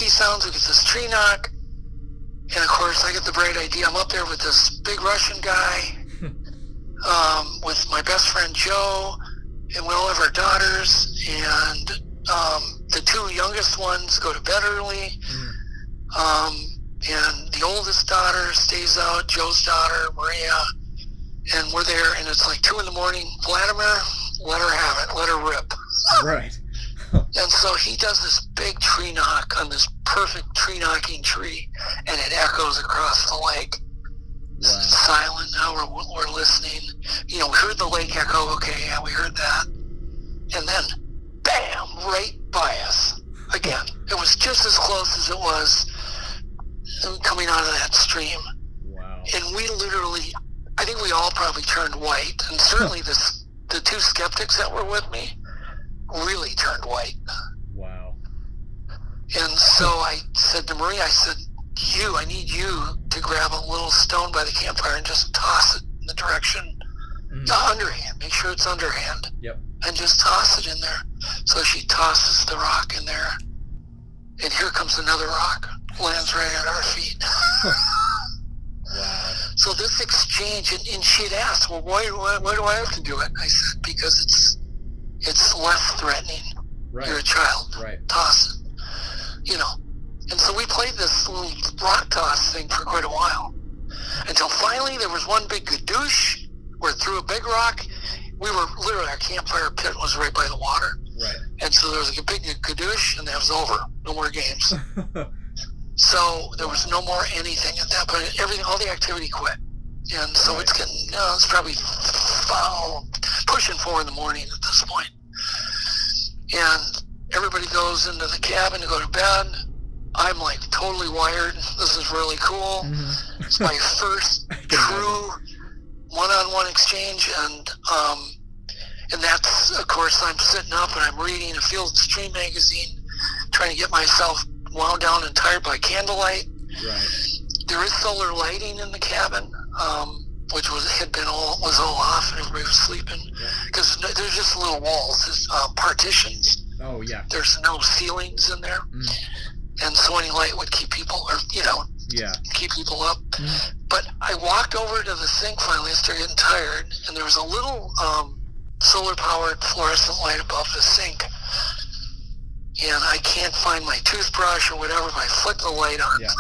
creaky sounds. We get this tree knock. And of course, I get the bright idea. I'm up there with this big Russian guy, with my best friend Joe, and we all have our daughters. And the two youngest ones go to bed early. And the oldest daughter stays out, Joe's daughter, Maria. And we're there, and it's like 2 in the morning. Vladimir, let her have it. Let her rip. Right. And so he does this big tree knock on this perfect tree knocking tree, and it echoes across the lake. Wow. It's silent now. We're listening. You know, we heard the lake echo. Okay, yeah, we heard that. And then, bam, right by us. Again, it was just as close as it was coming out of that stream. Wow. And we literally, I think we all probably turned white. And certainly the two skeptics that were with me really turned white. Wow. And so I said to Maria, I said, I need you to grab a little stone by the campfire and just toss it in the direction, underhand, make sure it's underhand. Yep. And just toss it in there. So she tosses the rock in there. And here comes another rock, lands right at our feet. Wow. So this exchange, and she had asked, well, why do I have to do it? I said, because it's less threatening. Right. You're a child. Right. Toss it. You know. And so we played this little rock toss thing for quite a while. Until finally there was one big gadoosh where through a big rock, we were literally, our campfire pit was right by the water. Right. And so there was a big gadoosh, and that was over. No more games. So there was no more anything at that point. All the activity quit. And so it's getting, it's probably pushing 4 in the morning at this point. And everybody goes into the cabin to go to bed. I'm like totally wired. This is really cool. Mm-hmm. It's my first true one-on-one exchange, and that's, of course, I'm sitting up and I'm reading a Field and Stream magazine, trying to get myself wound down and tired by candlelight. Right. There is solar lighting in the cabin, which was all off, and everybody was sleeping because there's just little walls, partitions. Oh yeah. There's no ceilings in there. And so any light would keep people, keep people up. But I walked over to the sink finally and started getting tired, and there was a little solar-powered fluorescent light above the sink. And I can't find my toothbrush or whatever, if I flick the light on. Yeah.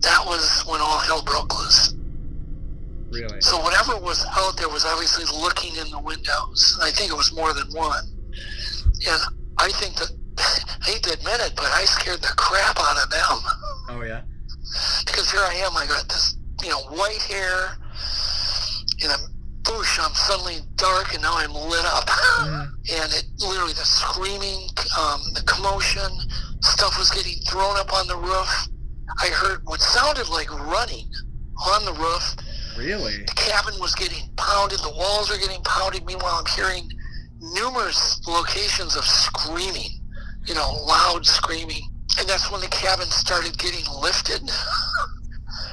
That was when all hell broke loose. Really? So whatever was out there was obviously looking in the windows. I think it was more than one. And I think that, I hate to admit it, but I scared the crap out of them. Oh, yeah? Because here I am, I got this, white hair, and I'm suddenly dark, and now I'm lit up. And it literally, the screaming, the commotion, stuff was getting thrown up on the roof. I heard what sounded like running on the roof. Really? The cabin was getting pounded, the walls are getting pounded. Meanwhile, I'm hearing numerous locations of screaming. Loud screaming. And that's when the cabin started getting lifted.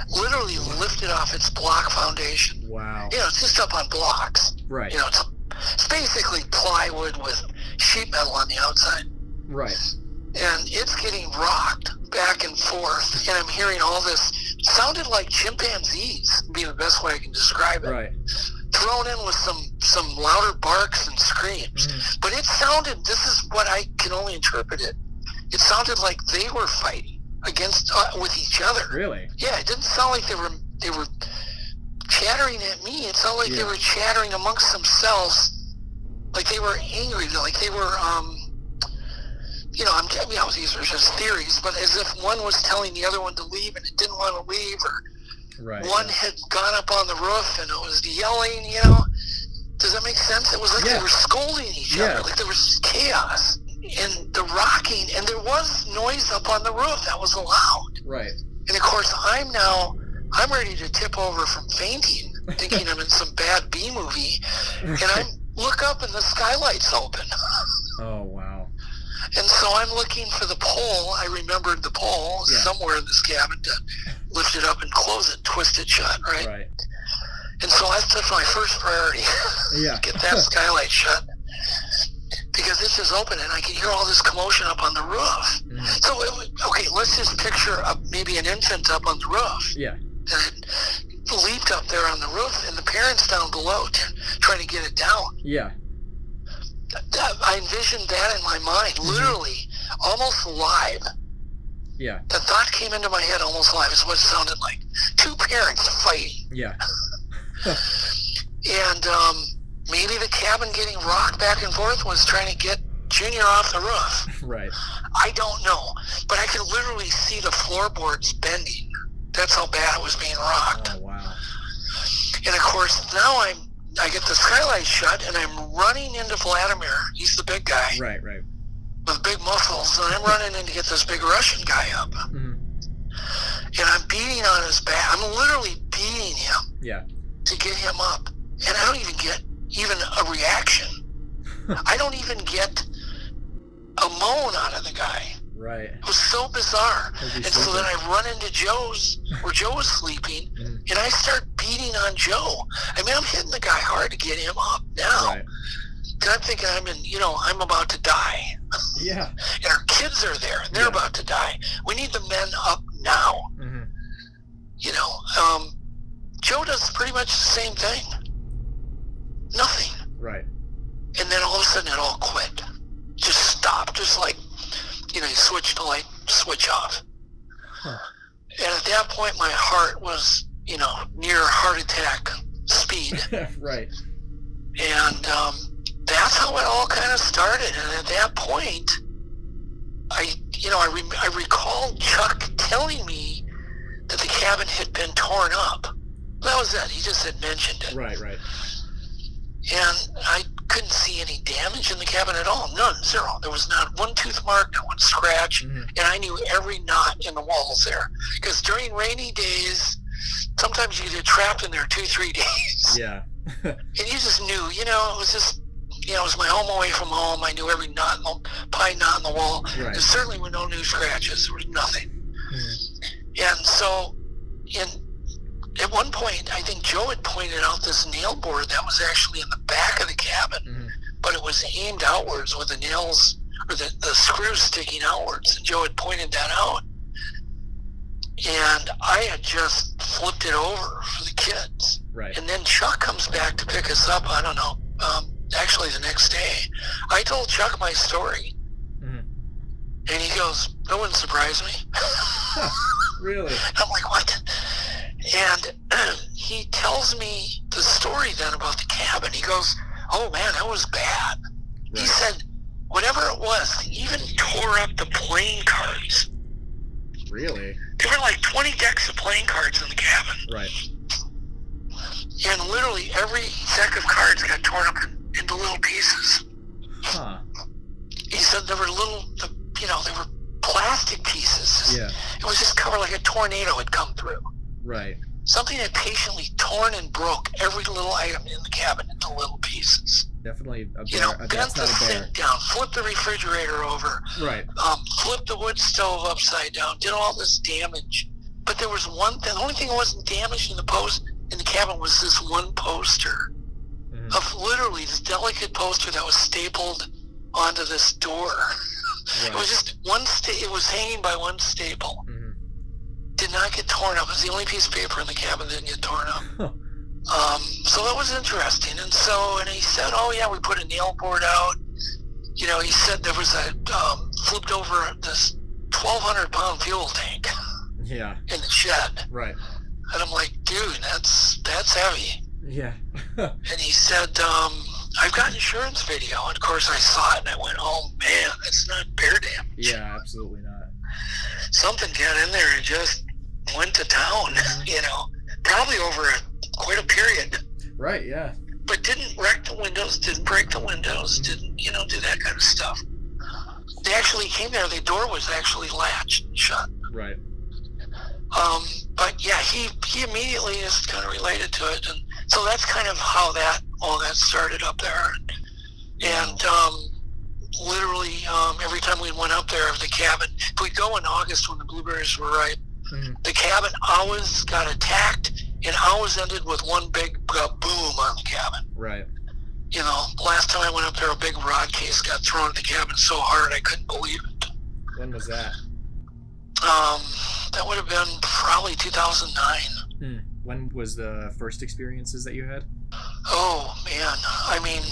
Literally lifted off its block foundation. Wow. It's just up on blocks. Right. It's basically plywood with sheet metal on the outside. Right. And it's getting rocked back and forth. And I'm hearing all this. It sounded like chimpanzees, would be the best way I can describe it. Right. Thrown in with some louder barks and screams. But it sounded, this is what I can only interpret it, it sounded like they were fighting against, with each other. Really? Yeah, it didn't sound like they were chattering at me. It sounded like they were chattering amongst themselves, like they were angry, like they were, these are just theories, but as if one was telling the other one to leave and it didn't want to leave, or one had gone up on the roof and it was yelling, Does that make sense? It was like they were scolding each other, like there was chaos. And the rocking, and there was noise up on the roof that was loud. Right. And of course, I'm ready to tip over from fainting, thinking I'm in some bad B movie, and I look up and the skylight's open. Oh, wow. And so I'm looking for the pole. I remembered the pole somewhere in this cabin to lift it up and close it, twist it shut, right? Right. And so that's my first priority. Get that skylight shut. because this is open and I can hear all this commotion up on the roof. Mm-hmm. So, okay, let's just picture maybe an infant up on the roof. Yeah. And it leaped up there on the roof, and the parents down below trying to get it down. Yeah. I envisioned that in my mind, mm-hmm. literally, almost live. Yeah. The thought came into my head almost live, is what it sounded like. Two parents fighting. Yeah. And maybe the cabin getting rocked back and forth was trying to get Junior off the roof. Right. I don't know, but I could literally see the floorboards bending. That's how bad it was being rocked. Oh, wow. And of course, now I get the skylight shut, and I'm running into Vladimir. He's the big guy. Right. With big muscles, and I'm running in to get this big Russian guy up. Mm-hmm. And I'm beating on his back. I'm literally beating him. Yeah. To get him up. And I don't even get a reaction. I don't even get a moan out of the guy. Right. It was so bizarre. And so then I run into Joe's, where Joe was sleeping, mm-hmm. and I start beating on Joe. I mean, I'm hitting the guy hard to get him up now. Right. And I'm thinking I'm about to die. Yeah. And our kids are there, and they're about to die. We need the men up now. Mm-hmm. Joe does pretty much the same thing. Nothing. Right. And then all of a sudden it all quit. Just stopped. Just like, you switch the light, switch off. Huh. And at that point my heart was, near heart attack speed. Right. And that's how it all kind of started. And at that point, I recall Chuck telling me that the cabin had been torn up. That was it. He just had mentioned it. Right. And I couldn't see any damage in the cabin at all. None. Zero. There was not one tooth mark, not one scratch. Mm-hmm. And I knew every knot in the walls there. Because during rainy days, sometimes you get trapped in there 2-3 days. Yeah. And you just knew, it was just, it was my home away from home. I knew every knot, pine knot in the wall. Right. There certainly were no new scratches. There was nothing. Mm-hmm. And so, at one point, I think Joe had pointed out this nail board that was actually in the back of the cabin, mm-hmm. but it was aimed outwards with the nails, or the screws sticking outwards. And Joe had pointed that out. And I had just flipped it over for the kids. Right. And then Chuck comes back to pick us up, I don't know, actually the next day. I told Chuck my story. Mm-hmm. And he goes, "That wouldn't surprise me." Really? I'm like, what? And he tells me the story then about the cabin. He goes, "Oh man, that was bad." Right. He said, whatever it was, they even tore up the playing cards. Really? There were like 20 decks of playing cards in the cabin. Right. And literally every deck of cards got torn up into little pieces. Huh. He said there were they were plastic pieces. Yeah. It was just covered like a tornado had come through. Right. Something had patiently torn and broke every little item in the cabin into little pieces. Definitely a bear. Bent the sink down, flipped the refrigerator over. Right. Flipped the wood stove upside down, did all this damage. But there was one thing, the only thing that wasn't damaged in the cabin was this one poster. Mm-hmm. Of literally this delicate poster that was stapled onto this door. Right. It was just it was hanging by one staple. Mm-hmm. Did not get torn up. It was the only piece of paper in the cabin that didn't get torn up. So that was interesting. And he said, "Oh yeah, we put a nail board out." He said there was a flipped over this 1,200-pound fuel tank. Yeah. In the shed. Right. And I'm like, dude, that's heavy. Yeah. And he said, "I've got insurance video." And of course I saw it and I went, "Oh man, that's not bear damage." Yeah, absolutely not. Something got in there and just went to town, probably over quite a period. Right, yeah. But didn't wreck the windows, didn't break the windows, didn't, do that kind of stuff. They actually came there, the door was actually latched shut. Right. But yeah, he immediately is kind of related to it. And so that's kind of how all that started up there. And literally, every time we went up there, the cabin, if we'd go in August when the blueberries were ripe, mm-hmm. the cabin always got attacked and always ended with one big boom on the cabin. Right. You know, last time I went up there, a big rod case got thrown at the cabin so hard I couldn't believe it. When was that? That would have been probably 2009. When was the first experiences that you had? Oh, man. I mean,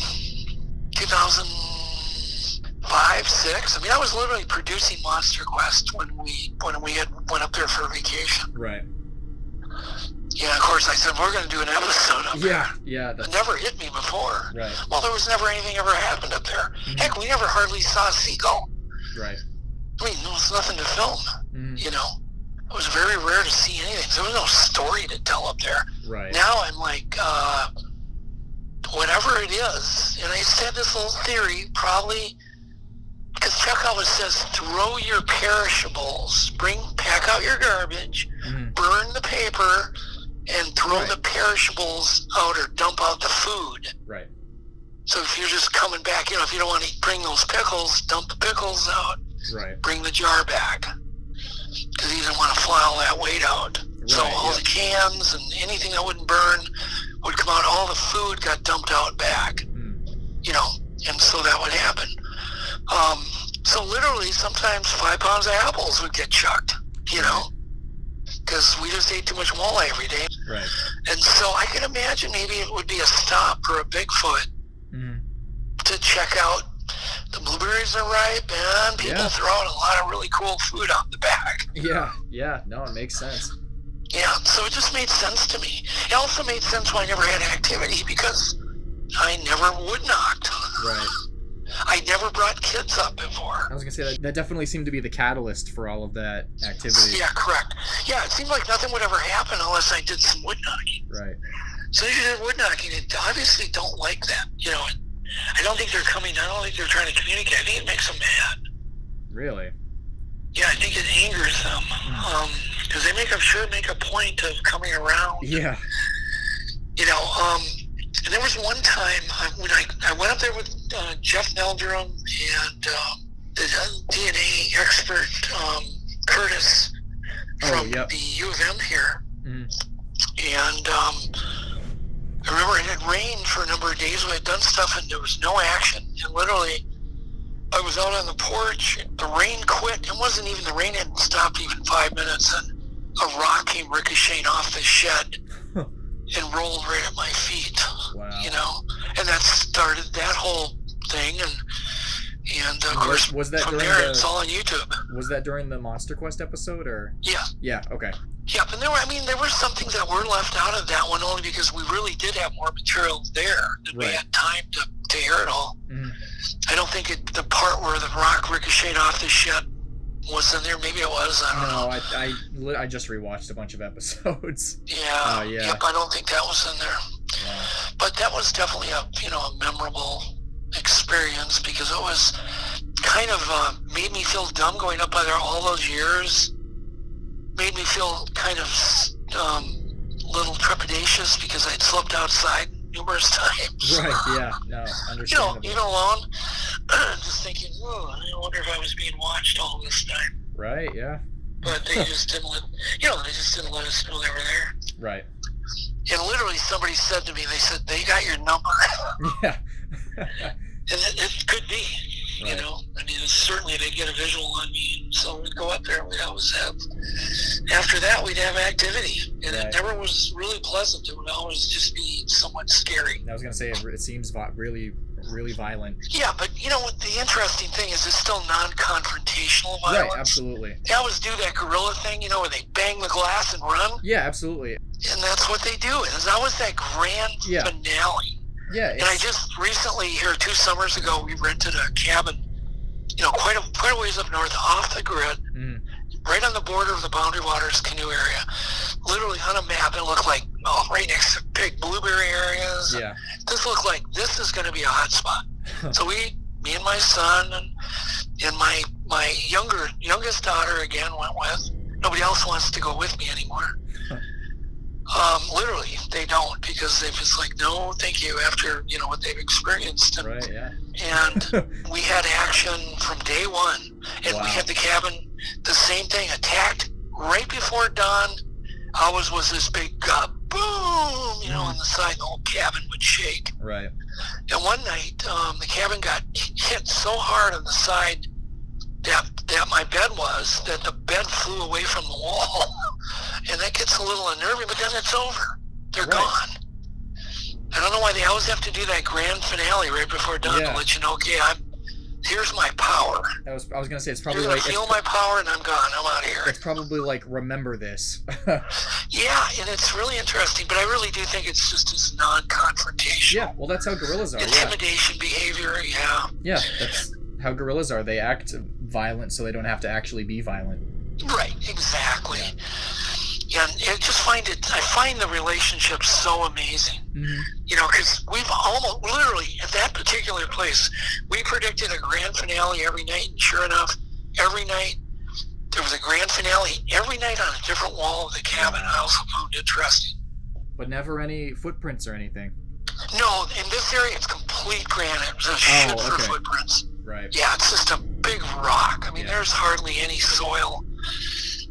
2005, 6. I mean, I was literally producing MonsterQuest when we went up there for a vacation. Right. Yeah, of course, I said, we're going to do an episode up there. Yeah. It never hit me before. Right. Well, there was never anything ever happened up there. Heck, we never hardly saw a seagull. Right. I mean, there was nothing to film, you know. It was very rare to see anything. There was no story to tell up there. Right. Now I'm like, whatever it is, and I said this little theory, probably, because Chuck always says, throw your perishables, pack out your garbage, burn the paper, and throw the perishables out or dump out the food. Right. So if you're just coming back, you know, if you don't want to bring those pickles, dump the pickles out. Right. Bring the jar back. Because he didn't want to fly all that weight out. Right, so all the cans and anything that wouldn't burn would come out. All the food got dumped out back. You know, and so that would happen. So literally sometimes 5 pounds of apples would get chucked, you know, because we just ate too much walleye every day. Right. And so I can imagine maybe it would be a stop for a Bigfoot to check out the blueberries are ripe and people throw out a lot of really cool food out the back. Yeah. No, it makes sense. Yeah, so it just made sense to me. It also made sense why I never had activity because I never wood knocked. Right. I never brought kids up before. I was going to say that definitely seemed to be the catalyst for all of that activity. Yeah, correct. Yeah, it seemed like nothing would ever happen unless I did some wood knocking. Right. So if you did wood knocking, it obviously don't like that. You know, I don't think they're coming, I don't think they're trying to communicate. I think it makes them mad. Really? Yeah, I think it angers them. Because they make a point of coming around. Yeah. You know, and there was one time when I went up there with Jeff Meldrum and the DNA expert Curtis from the U of M here. And I remember it had rained for a number of days. We had done stuff and there was no action. And literally, I was out on the porch. The rain quit. It wasn't even, the rain hadn't stopped even 5 minutes. And a rock came ricocheting off the shed and rolled right at my feet. Wow. You know, and that started that whole thing. And of course, was that from during there, it's all on YouTube. Was that during the MonsterQuest episode, or? Yeah. Yeah. Okay. Yep, and there were some things that were left out of that one only because we really did have more material there than we had time to air it all. I don't think the part where the rock ricocheted off the shed was in there. Maybe it was. I don't know. I just rewatched a bunch of episodes. Yeah. Yep, I don't think that was in there. Yeah. But that was definitely a memorable experience because it was kind of made me feel dumb going up by there all those years. Made me feel kind of little trepidatious because I'd slept outside numerous times. Right, yeah, no, understandable. You know, even alone, just thinking, I wonder if I was being watched all this time. Right, yeah. But they just didn't let us know they were there. Right. And literally somebody said to me, they said, they got your number. Yeah. And it could be, you know. I mean, certainly they'd get a visual on me, so we'd go up there and we'd always have, after that, we'd have activity. And it never was really pleasant. It would always just be somewhat scary. I was going to say, it seems really, really violent. Yeah, but, you know, what the interesting thing is it's still non-confrontational violence. Right, absolutely. They always do that gorilla thing, you know, where they bang the glass and run. Yeah, absolutely. And that's what they do. It's always that grand finale. Yeah, and I just recently, here 2 summers ago, we rented a cabin, you know, quite a ways up north, off the grid, right on the border of the Boundary Waters canoe area. Literally on a map, it looked like right next to big blueberry areas. Yeah. This looked like this is going to be a hot spot. So me and my son and my youngest daughter again went with. Nobody else wants to go with me anymore. Literally, they don't, because they're just like, no, thank you, after, you know, what they've experienced. And, right, yeah. And we had action from day one, and we had the cabin, the same thing, attacked right before dawn. Always was this big boom, you know, on the side, the whole cabin would shake. Right. And one night, the cabin got hit so hard on the side that my bed was, that the bed flew away from the wall. And that gets a little unnerving, but then it's over. They're gone. I don't know why they always have to do that grand finale right before dawn to let you know, okay, here's my power. I was gonna say, it's probably you're gonna feel my power, and I'm gone. I'm out of here. It's probably like, remember this. Yeah, and it's really interesting, but I really do think it's just as non-confrontational. Yeah, well, that's how gorillas are. Intimidation behavior. Yeah. Yeah, that's how gorillas are. They act violent so they don't have to actually be violent. Right. Exactly. Yeah. And I find the relationship so amazing. Mm-hmm. You know, because we've almost literally at that particular place, we predicted a grand finale every night, and sure enough, every night there was a grand finale every night on a different wall of the cabin. I also found interesting. But never any footprints or anything. No, in this area it's complete granite. There's shit for footprints. Right. Yeah, it's just a big rock. I mean, there's hardly any soil.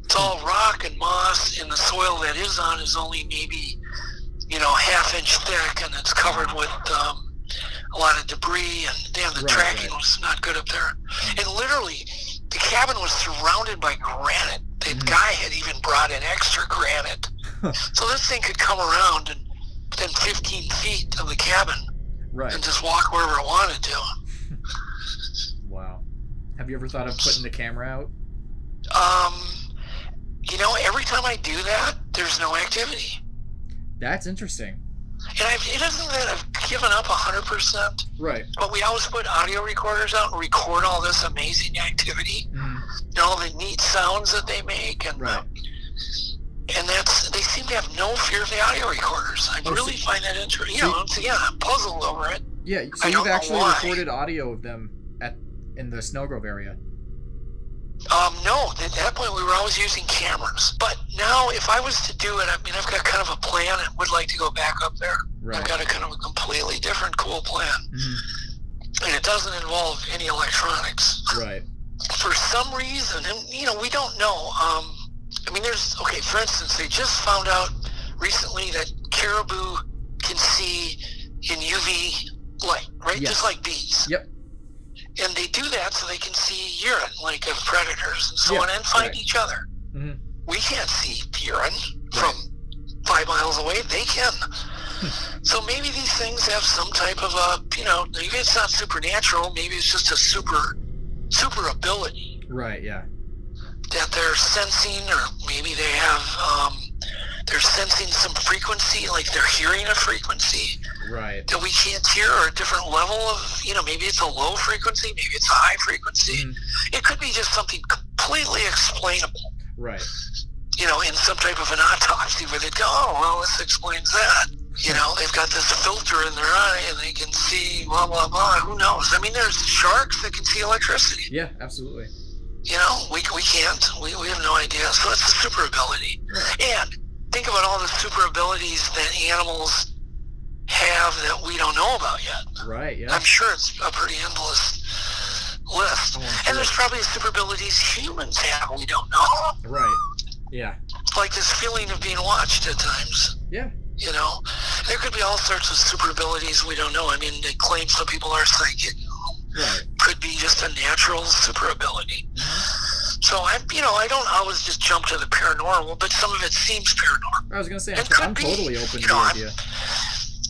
It's all rock and moss, and the soil that is on is only maybe, half-inch thick, and it's covered with a lot of debris, and the tracking was not good up there. And literally, the cabin was surrounded by granite. The guy had even brought in extra granite. So this thing could come around and within 15 feet of the cabin and just walk wherever it wanted to. Wow. Have you ever thought of putting the camera out? Every time I do that, there's no activity. That's interesting. And it isn't that I've given up 100%. Right. But we always put audio recorders out and record all this amazing activity. All the neat sounds that they make. And and they seem to have no fear of the audio recorders. I really find that interesting. I'm puzzled over it. Yeah, so you've actually recorded audio of them in the Snowgrove area. No, at that point we were always using cameras. But now if I was to do it, I've got kind of a plan. I would like to go back up there. Right. I've got a kind of a completely different cool plan. And it doesn't involve any electronics. Right. For some reason, and we don't know. For instance, they just found out recently that caribou can see in UV light, right? Yes. Just like bees. Yep. And they do that so they can see urine, like of predators and so on, and find each other. We can't see urine from 5 miles away. They can. So maybe these things have some type of maybe it's not supernatural. Maybe it's just a super ability. Right. Yeah. That they're sensing, or maybe they have they're sensing some frequency, like they're hearing a frequency that we can't hear, or a different level of, maybe it's a low frequency, maybe it's a high frequency. It could be just something completely explainable. Right. In some type of an autopsy where they go, oh, well, this explains that. They've got this filter in their eye and they can see blah, blah, blah. Who knows? There's sharks that can see electricity. Yeah, absolutely. We can't. We have no idea. So it's a super ability. Right. And think about all the super abilities that animals have that we don't know about yet. Right, yeah. I'm sure it's a pretty endless list. And there's probably super abilities humans have we don't know. Right, yeah. Like this feeling of being watched at times. Yeah. There could be all sorts of super abilities we don't know. They claim some people are psychic. Right. Could be just a natural super ability. So I don't always just jump to the paranormal, but some of it seems paranormal. I was going to say, I'm totally open to the idea.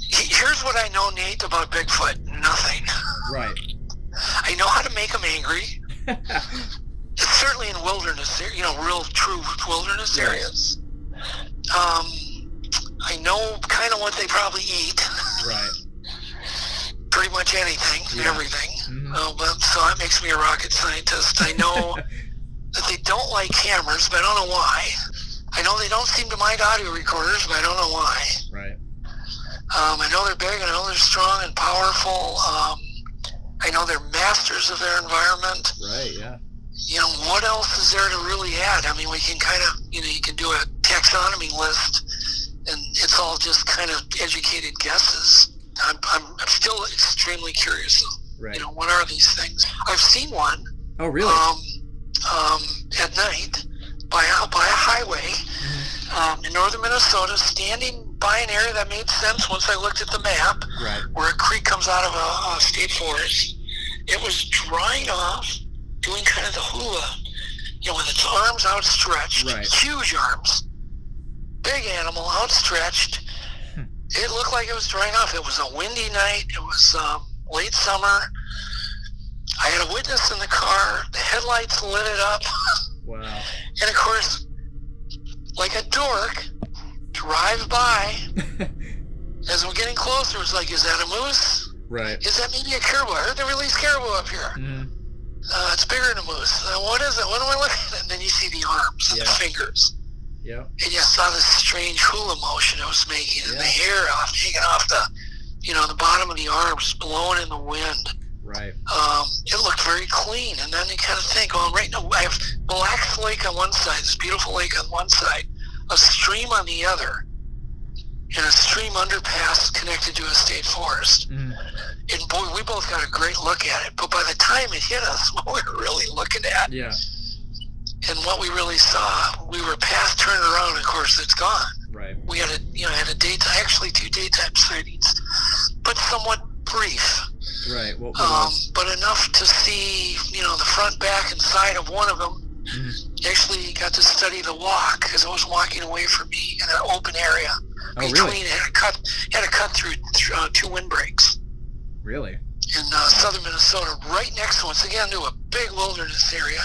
Here's what I know, Nate, about Bigfoot. Nothing. Right. I know how to make them angry. Certainly in wilderness, real true wilderness areas. I know kind of what they probably eat. Right. Pretty much anything and everything. So that makes me a rocket scientist. I know that they don't like cameras, but I don't know why. I know they don't seem to mind audio recorders, but I don't know why. Right. I know they're big, and I know they're strong and powerful. I know they're masters of their environment. Right, yeah. What else is there to really add? We can kind of, you can do a taxonomy list, and it's all just kind of educated guesses. I'm still extremely curious, though. Right. What are these things? I've seen one. Oh, really? At night by a highway in northern Minnesota, standing by an area that made sense once I looked at the map, right, where a creek comes out of a state forest. It was drying off, doing kind of the hula, with its arms outstretched, right. Huge arms, big animal, outstretched. It looked like it was drying off. It was a windy night. It was late summer. I had a witness in the car. The headlights lit it up. Wow. And of course, like a dork, drive by. As we're getting closer, it's like, is that a moose? Right. Is that maybe a caribou? I heard they release caribou up here. Mm-hmm. It's bigger than a moose. What is it? What am I looking at? And then you see the arms and the fingers. Yeah. And you saw this strange hula motion it was making, and the hair hanging off the bottom of the arms, blowing in the wind. Right. It looked very clean, and then you kind of think, right now I have Black Lake on one side, this beautiful lake on one side, a stream on the other, and a stream underpass connected to a state forest. Mm-hmm. And boy, we both got a great look at it, but by the time it hit us, what we were really looking at, and what we really saw, we were past turning around. Of course, it's gone. Right. We had actually 2 daytime sightings, but somewhat brief. Right. But enough to see, the front, back, and side of one of them. Mm-hmm. Actually got to study the walk because it was walking away from me in an open area. Oh, between, really? Had a cut through 2 windbreaks. Really? In southern Minnesota, right next to, once again, to a big wilderness area.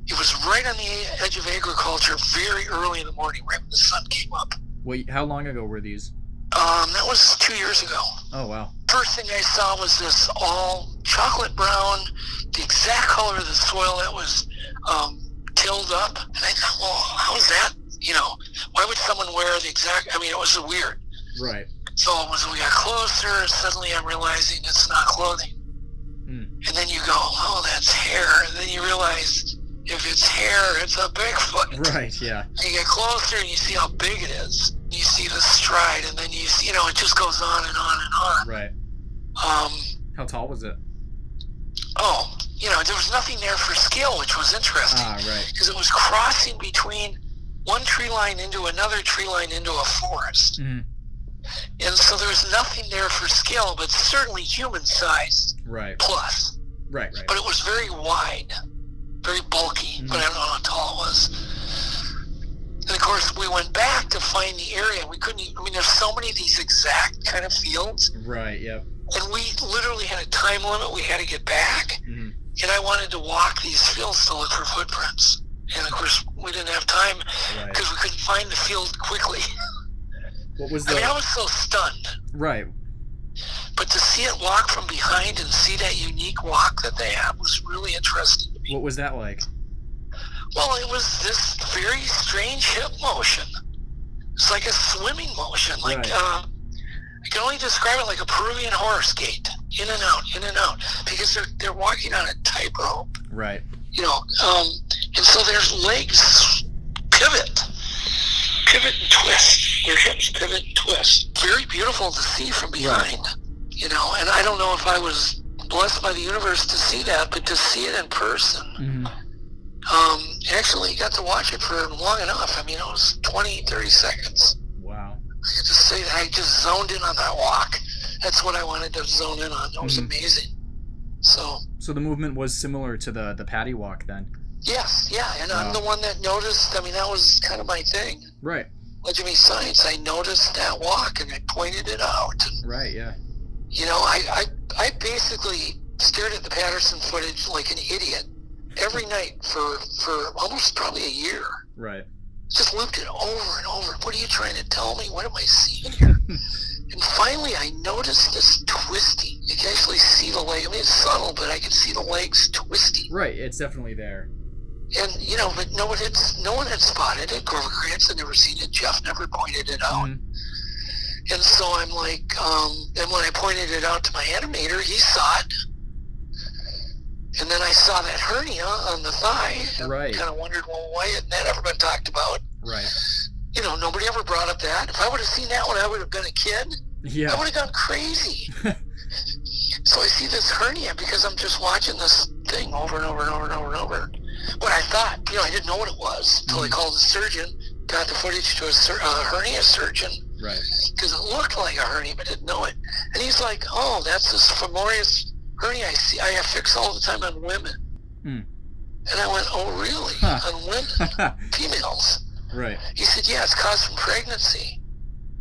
It was right on the edge of agriculture, very early in the morning, right when the sun came up. Wait, how long ago were these? That was 2 years ago. Oh, wow. First thing I saw was this all chocolate brown, the exact color of the soil that was tilled up. And I thought, well, how is that? Why would someone wear the exact, it was weird. Right. So as we got closer, suddenly I'm realizing it's not clothing. And then you go, oh, that's hair. And then you realize if it's hair, it's a Bigfoot. Right, yeah. And you get closer and you see how big it is. You see the stride, and then you see, it just goes on and on and on. Right. How tall was it? There was nothing there for scale, which was interesting. Right. Because it was crossing between one tree line into another tree line into a forest. Mm-hmm. And so there was nothing there for scale, but certainly human-sized. Right. Plus. Right. But it was very wide, very bulky, but I don't know how tall it was. And of course, we went back to find the area. We couldn't, there's so many of these exact kind of fields. Right, yep. And we literally had a time limit. We had to get back. Mm-hmm. And I wanted to walk these fields to look for footprints. And of course, we didn't have time because we couldn't find the field quickly. What was I was so stunned. Right. But to see it walk from behind and see that unique walk that they have was really interesting to me. What was that like? Well, it was this very strange hip motion. It's like a swimming motion. Like, I can only describe it like a Peruvian horse gait. In and out. Because they're walking on a tightrope. Right. And so their legs pivot and twist. Their hips pivot and twist. Very beautiful to see from behind. And I don't know if I was blessed by the universe to see that, but to see it in person. Mm-hmm. Actually got to watch it for long enough. It was 20, 30 seconds. Wow. I could just say that I just zoned in on that walk. That's what I wanted to zone in on. It was amazing. So the movement was similar to the paddy walk then? Yes, yeah. And I'm the one that noticed. That was kind of my thing. Right. Legend of Science, I noticed that walk and I pointed it out. And, right, yeah. I basically stared at the Patterson footage like an idiot every night for almost probably a year. Right. Just looped it over and over. What are you trying to tell me? What am I seeing here? And finally, I noticed this twisting. You can actually see the leg. It's subtle, but I can see the legs twisting. Right, it's definitely there. And, but no one had spotted it. Grover Krantz had never seen it. Jeff never pointed it out. Mm-hmm. And so I'm like, and when I pointed it out to my animator, he saw it. And then I saw that hernia on the thigh. Right. I kind of wondered, well, why hadn't that ever been talked about? Right. Nobody ever brought up that. If I would have seen that when I would have been a kid, I would have gone crazy. So I see this hernia because I'm just watching this thing over and over and over and over and over. What I thought, I didn't know what it was until I called the surgeon, got the footage to a hernia surgeon, Right. Because it looked like a hernia, but didn't know it. And he's like, oh, that's this femoris hernia I fix all the time on women. Mm. And I went, oh, really? Huh. On women? Females? Right. He said, yeah, it's caused from pregnancy.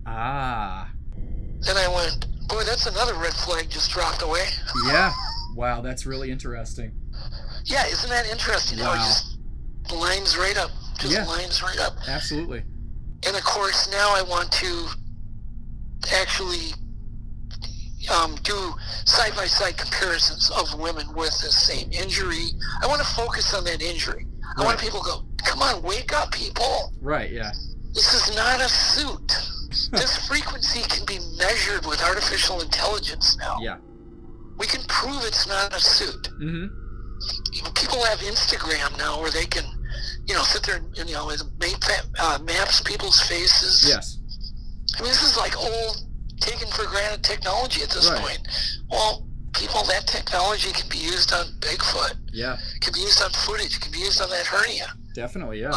Ah. And I went, boy, that's another red flag just dropped away. Yeah. Wow, that's really interesting. Yeah, isn't that interesting? Wow. How it just lines right up. Lines right up. Absolutely. And of course, now I want to actually do side-by-side comparisons of women with the same injury. I want to focus on that injury. I want people to go, come on, wake up, people. Right, yeah. This is not a suit. This frequency can be measured with artificial intelligence now. Yeah. We can prove it's not a suit. Mm-hmm. People have Instagram now where they can, sit there and, maps people's faces. Yes. I mean, this is like old, taken for granted technology at this point. Well, people, that technology can be used on Bigfoot. Yeah. Can be used on footage. Can be used on that hernia. Definitely, yeah.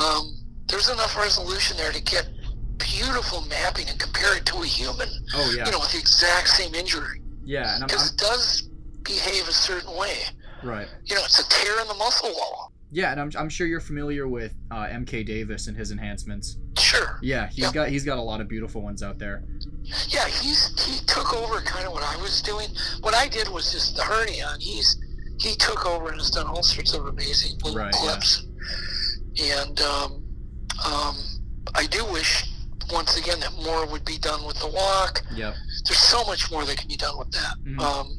There's enough resolution there to get beautiful mapping and compare it to a human. Oh, yeah. With the exact same injury. Yeah. Because it does behave a certain way. Right. It's a tear in the muscle wall. Yeah, and I'm sure you're familiar with M.K. Davis and his enhancements. Sure. Yeah, he's got a lot of beautiful ones out there. Yeah, he took over kind of what I was doing. What I did was just the hernia, and he took over and has done all sorts of amazing little clips. Yeah. And I do wish, once again, that more would be done with the walk. Yep. There's so much more that can be done with that. Mm-hmm.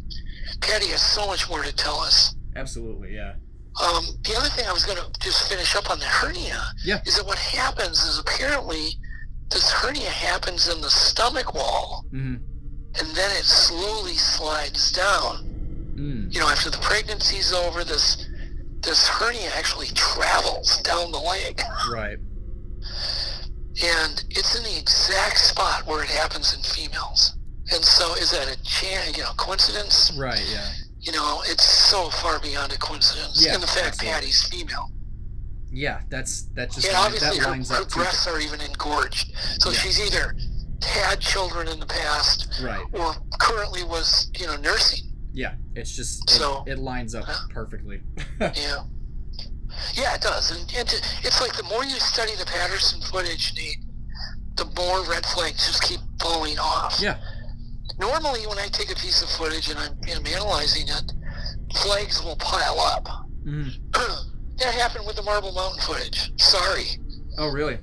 Patty has so much more to tell us. Absolutely, yeah. The other thing I was going to just finish up on the hernia is that what happens is apparently this hernia happens in the stomach wall, and then it slowly slides down. After the pregnancy's over, this hernia actually travels down the leg. Right. And it's in the exact spot where it happens in females. And so is that a coincidence? Right, yeah. It's so far beyond a coincidence. Yeah, and the fact absolutely. Patty's female. Yeah, that's just and obviously that lines her up breasts are even engorged. So she's either had children in the past, right, or currently was, nursing. Yeah, it's just it lines up perfectly. Yeah. Yeah, it does. And it's like the more you study the Patterson footage, Nate, the more red flags just keep falling off. Yeah. Normally, when I take a piece of footage and I'm analyzing it, flags will pile up. That happened with the Marble Mountain footage. Sorry. Oh, really?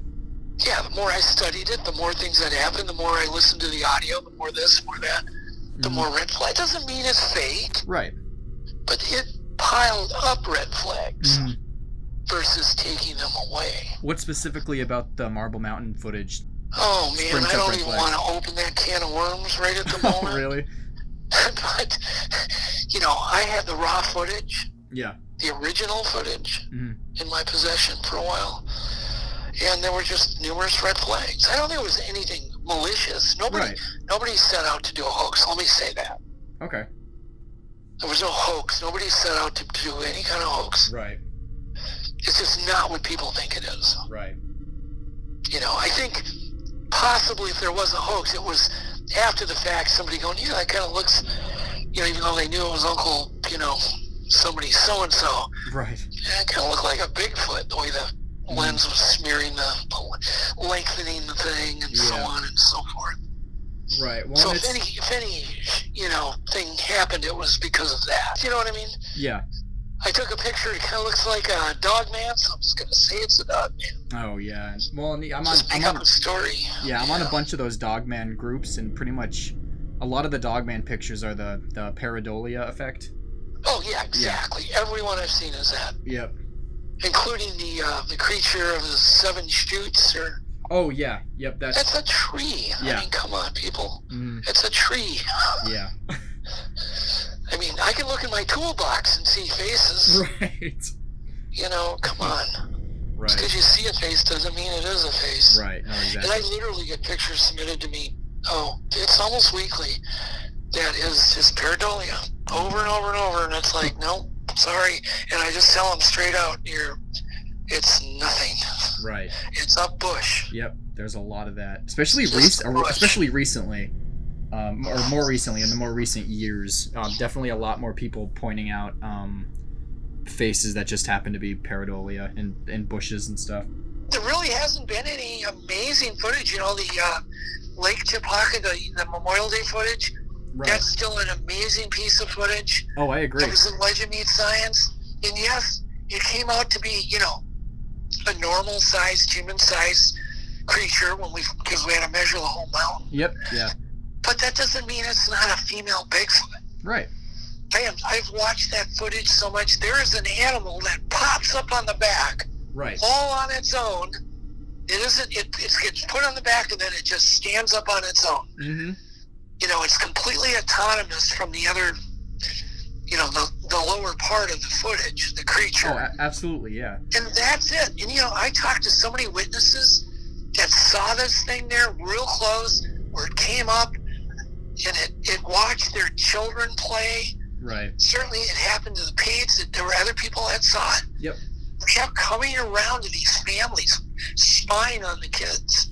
Yeah, the more I studied it, the more things that happened, the more I listened to the audio, the more this, the more that, the more red flag. Doesn't mean it's fake. Right. But it piled up red flags versus taking them away. What specifically about the Marble Mountain footage? Oh, man, I don't even want to open that can of worms right at the moment. Really? But, I had the raw footage. Yeah. The original footage in my possession for a while. And there were just numerous red flags. I don't think it was anything malicious. Nobody set out to do a hoax. Let me say that. Okay. There was no hoax. Nobody set out to do any kind of hoax. Right. It's just not what people think it is. Right. I think possibly if there was a hoax, it was after the fact, somebody going, that kind of looks, even though they knew it was Uncle, somebody so-and-so. Right. Yeah, it kind of looked like a Bigfoot, the way the lens was smearing lengthening the thing and so on and so forth. Right. Well, so if any thing happened, it was because of that. You know what I mean? Yeah. I took a picture. It kind of looks like a dog man, so I'm just gonna say it's a dog man. Oh yeah. Well, I'm on a story. Yeah, I'm on a bunch of those dog man groups, and pretty much a lot of the dog man pictures are the Pareidolia effect. Oh yeah, exactly. Yeah. Every one I've seen is that. Yep. Including the creature of the seven shoots, or. Oh yeah. Yep. That's a tree. Yeah. I mean, come on, people. It's a tree. Yeah. I mean, I can look in my toolbox and see faces. Right. Come on. Right. Just because you see a face doesn't mean it is a face. Right. No, exactly. And I literally get pictures submitted to me. Oh, it's almost weekly. That is just Pareidolia over and over and over, and it's like, no, sorry. And I just tell them straight out, you're it's nothing. Right. It's a bush. Yep. There's a lot of that, especially recently, or more recently in the more recent years. Definitely a lot more people pointing out faces that just happen to be pareidolia in bushes and stuff. There really hasn't been any amazing footage. You know, the Lake Chipaka, the Memorial Day footage. Right. That's still an amazing piece of footage. Oh, I agree. It was in Legend Meets Science, and yes, it came out to be, you know, a normal-sized, human-sized creature because we had to measure the whole mountain. Yep. Yeah. But that doesn't mean it's not a female Bigfoot. Right. I've watched that footage so much. There is an animal that pops up on the back, right, all on its own. It isn't. It gets put on the back and then it just stands up on its own. Mm-hmm. You know, it's completely autonomous from the other. You know, the lower part of the footage, the creature. Oh, absolutely, yeah. And that's it. And, you know, I talked to so many witnesses that saw this thing there real close, where it came up, and it watched their children play. Right. Certainly it happened to the Pates. There were other people that saw it. Yep. It kept coming around to these families, spying on the kids.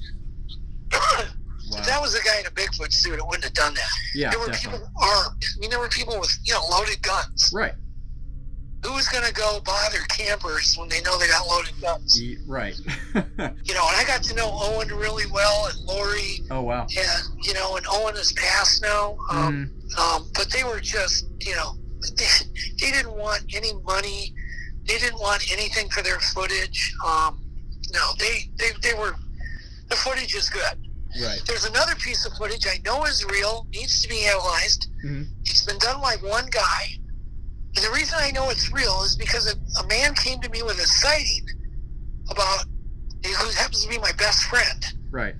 Wow. If that was a guy in a Bigfoot suit, it wouldn't have done that. Yeah, there were definitely. people armed. I mean, there were people with, you know, loaded guns. Right. Who's going to go bother campers when they know they got loaded guns? Right. You know, and I got to know Owen really well, and Lori. Oh, wow. And, you know, and Owen is passed now. But they were just, you know, they didn't want any money. They didn't want anything for their footage. No, they were, the footage is good. Right. There's another piece of footage I know is real, needs to be analyzed. Mm-hmm. It's been done by one guy. And the reason I know it's real is because a man came to me with a sighting who happens to be my best friend. Right.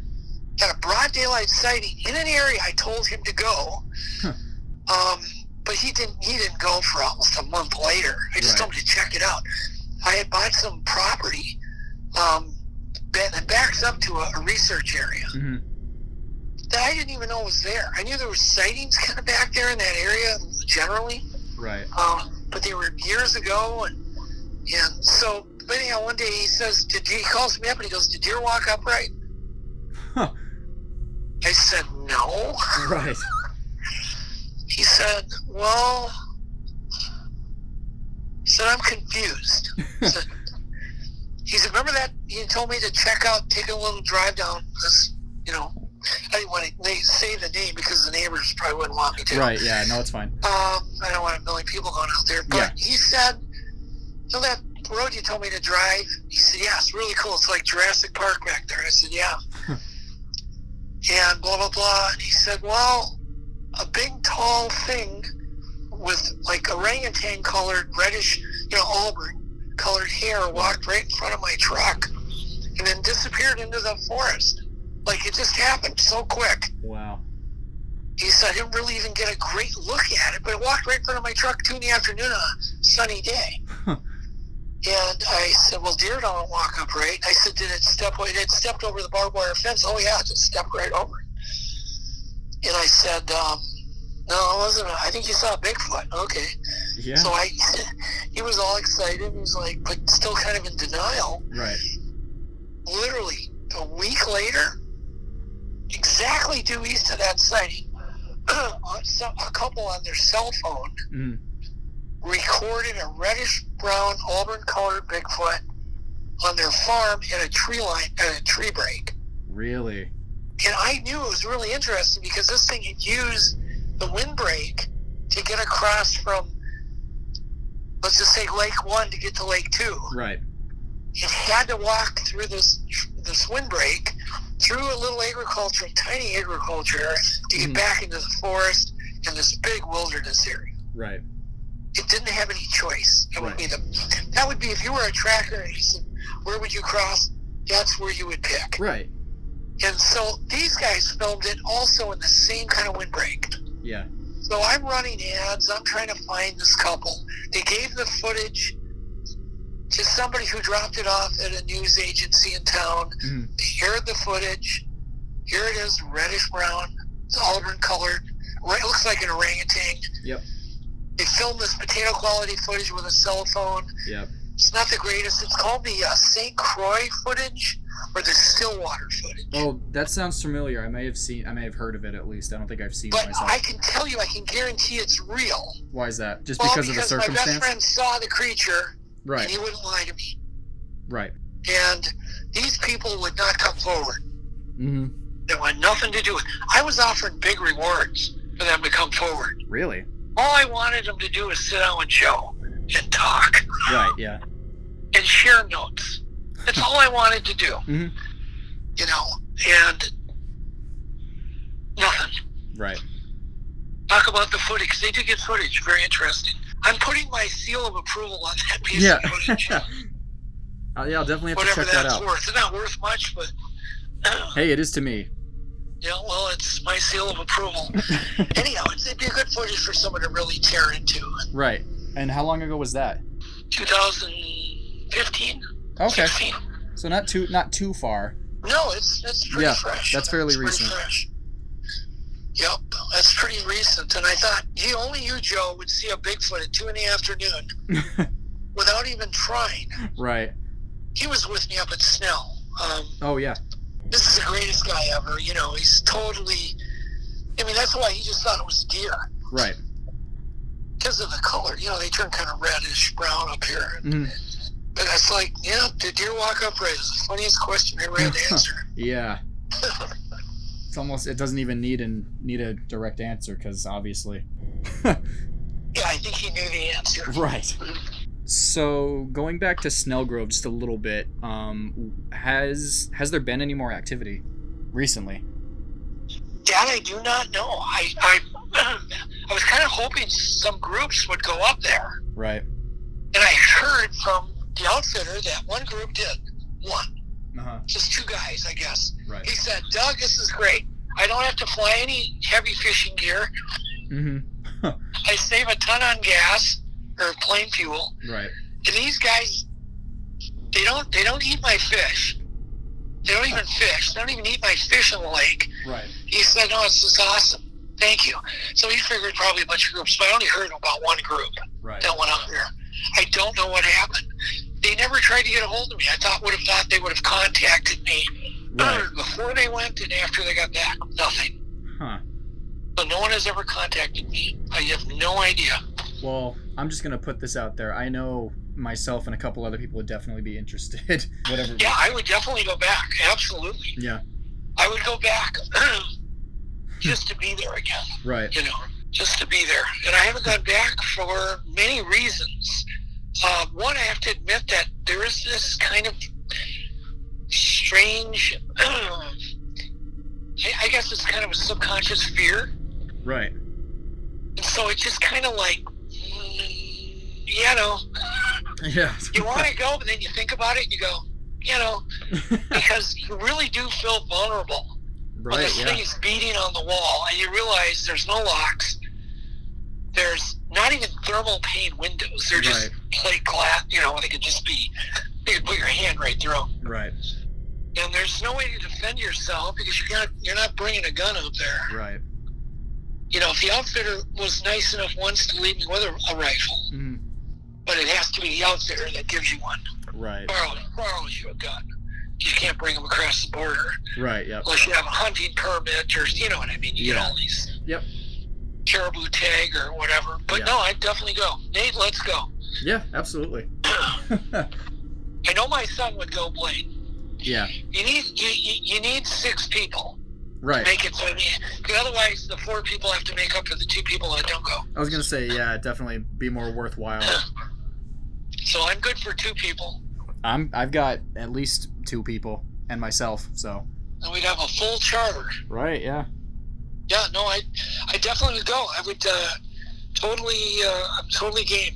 Got a broad daylight sighting in an area I told him to go. Huh. But he didn't go for almost a month later. I just told him to check it out. I had bought some property that backs up to a research area. Mm-hmm. That I didn't even know was there. I knew there were sightings kind of back there in that area generally. Right. But they were years ago, and so. But anyhow, one day he calls me up and he goes, "Did deer walk upright?" Huh. I said, "No." Right. He said, "Well," he said, "I'm confused." He said, "Remember that you told me to take a little drive down this, you know." I didn't want to say the name because the neighbors probably wouldn't want me to. Right, yeah, no, it's fine. I don't want a million people going out there. But he said, "You know that road you told me to drive?" He said, "Yeah, it's really cool. It's like Jurassic Park back there." I said, "Yeah." And blah, blah, blah. And he said, "Well, a big, tall thing with like orangutan colored, reddish, you know, auburn colored hair walked right in front of my truck and then disappeared into the forest. Like it just happened so quick." Wow. He said, "I didn't really even get a great look at it, but it walked right in front of my truck 2 PM on a sunny day." And I said, "Well, deer don't walk upright." I said, "Did it stepped over the barbed wire fence?" "Oh yeah, it just stepped right over it." And I said, "No, it wasn't. I think you saw a Bigfoot." "Okay." Yeah. So he was all excited. He was like, but still kind of in denial. Right. Literally a week later, exactly due east of that sighting, a couple on their cell phone recorded a reddish-brown, auburn-colored Bigfoot on their farm at a tree break. Really? And I knew it was really interesting because this thing had used the windbreak to get across from, let's just say, Lake 1 to get to Lake 2. Right. It had to walk through this windbreak, through a little tiny agriculture area to get back into the forest and this big wilderness area. Right. It didn't have any choice. That would be if you were a tracker and you said, "Where would you cross?" That's where you would pick. Right. And so these guys filmed it also in the same kind of windbreak. Yeah. So I'm running ads. I'm trying to find this couple. They gave the footage to somebody who dropped it off at a news agency in town. They aired the footage. Here it is, reddish brown, it's auburn colored. It looks like an orangutan. Yep. They filmed this potato quality footage with a cell phone. Yep. It's not the greatest. It's called the St. Croix footage or the Stillwater footage. Oh, that sounds familiar. I may have heard of it at least. I don't think I've seen it myself. But I can tell you, I can guarantee it's real. Why is that? Just because of the circumstance? My best friend saw the creature, right? And he wouldn't lie to me. Right. And these people would not come forward. Mm-hmm. They wanted nothing to do with it. I was offering big rewards for them to come forward. Really? All I wanted them to do was sit down with Joe and talk. Right, yeah. And share notes. That's all I wanted to do. Mm-hmm. You know, and nothing. Right. Talk about the footage. They do get footage. Very interesting. I'm putting my seal of approval on that piece of footage. Yeah, I'll definitely have Whatever to check that out. Worth. It's not worth much, but... hey, it is to me. Yeah, well, it's my seal of approval. Anyhow, it'd be a good footage for someone to really tear into. Right. And how long ago was that? 2015. Okay. 16. So not too far. No, it's pretty fresh. That's fairly recent. Pretty fresh. Yep, that's pretty recent. And I thought, only you, Joe, would see a Bigfoot at 2 in the afternoon without even trying. Right. He was with me up at Snell. Oh, yeah. This is the greatest guy ever. You know, he's totally... I mean, that's why he just thought it was deer. Right. Because of the color. You know, they turn kind of reddish brown up here. Mm-hmm. But it's like, did deer walk upright? It's the funniest question I ever had to answer. Yeah. It's almost... It doesn't even need a direct answer, because obviously... Yeah, I think he knew the answer. Right. So, going back to Snellgrove just a little bit, has there been any more activity recently? That I do not know. I was kind of hoping some groups would go up there. Right. And I heard from the outfitter that one group did. One. Uh-huh. Just 2 guys, I guess. Right. He said, Doug, this is great. I don't have to fly any heavy fishing gear. Mm-hmm. I save a ton on gas or plane fuel. Right. And these guys, they don't eat my fish. They don't even fish. They don't even eat my fish in the lake. Right. He said, no, it's just awesome. Thank you. So he figured probably a bunch of groups, but I only heard about one group that went up there. I don't know what happened. They never tried to get a hold of me. I would have thought they would have contacted me before they went and after they got back. Nothing. Huh. So no one has ever contacted me. I have no idea. Well, I'm just going to put this out there. I know myself and a couple other people would definitely be interested. Whatever. Yeah, I would definitely go back. Absolutely. Yeah. I would go back just to be there again. Right. You know, just to be there. And I haven't gone back for many reasons. One, I have to admit that there is this kind of strange, I guess it's kind of a subconscious fear. Right. And so it's just kind of like, you know, yeah. You want to go, but then you think about it and you go, you know, because you really do feel vulnerable. Right, when this thing is beating on the wall and you realize there's no locks. There's not even thermal pane windows. They're just plate glass, you know, they could just be, you could put your hand right through them. Right. And there's no way to defend yourself because you're not bringing a gun up there. Right. You know, if the outfitter was nice enough once to leave me with a rifle, but it has to be the outfitter that gives you one. Right. Borrows you a gun. You can't bring them across the border. Right, yep. Unless you have a hunting permit or, you know what I mean, you get all these. Yep. Caribou tag or whatever. But no, I'd definitely go. Nate, let's go. Yeah, absolutely. I know my son would go, Blaine. Yeah. You need 6 people. Right. To make it so, because otherwise the 4 people have to make up for the 2 people that don't go. I was gonna say, yeah, definitely be more worthwhile. So I'm good for 2 people. I've got at least 2 people and myself, so. And we'd have a full charter. Right. Yeah. Yeah. No, I definitely would go. I would I'm totally game.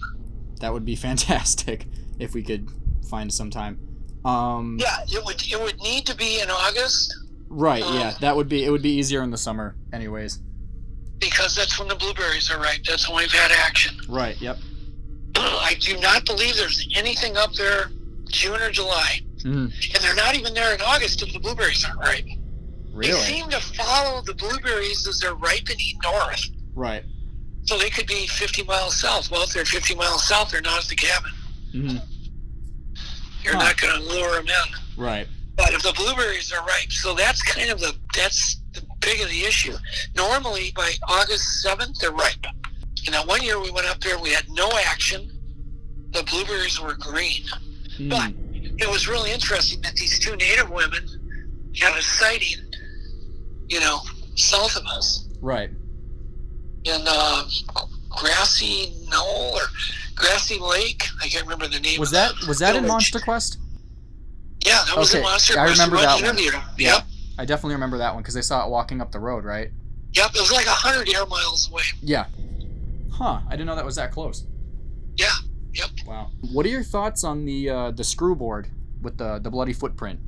That would be fantastic if we could find some time. Yeah, it would need to be in August. Right, yeah. It would be easier in the summer anyways. Because that's when the blueberries are ripe. That's when we've had action. Right, yep. I do not believe there's anything up there June or July. And they're not even there in August if the blueberries aren't ripe. Really? They seem to follow the blueberries as they're ripening north. Right. So they could be 50 miles south. Well, if they're 50 miles south, they're not at the cabin. You're not going to lure them in. Right. But if the blueberries are ripe, so that's kind of the big of the issue. Normally, by August 7th, they're ripe. And that one year we went up there, we had no action. The blueberries were green. But it was really interesting that these two Native women had a sighting, south of us. Right. In Grassy Knoll or Grassy Lake. I can't remember the name. Was that in MonsterQuest? Yeah, that was in MonsterQuest. I remember that one. Yep. Yeah, I definitely remember that one because I saw it walking up the road, right? Yep, it was like 100 air miles away. Yeah. Huh, I didn't know that was that close. Yeah, yep. Wow. What are your thoughts on the screw board with the bloody footprint?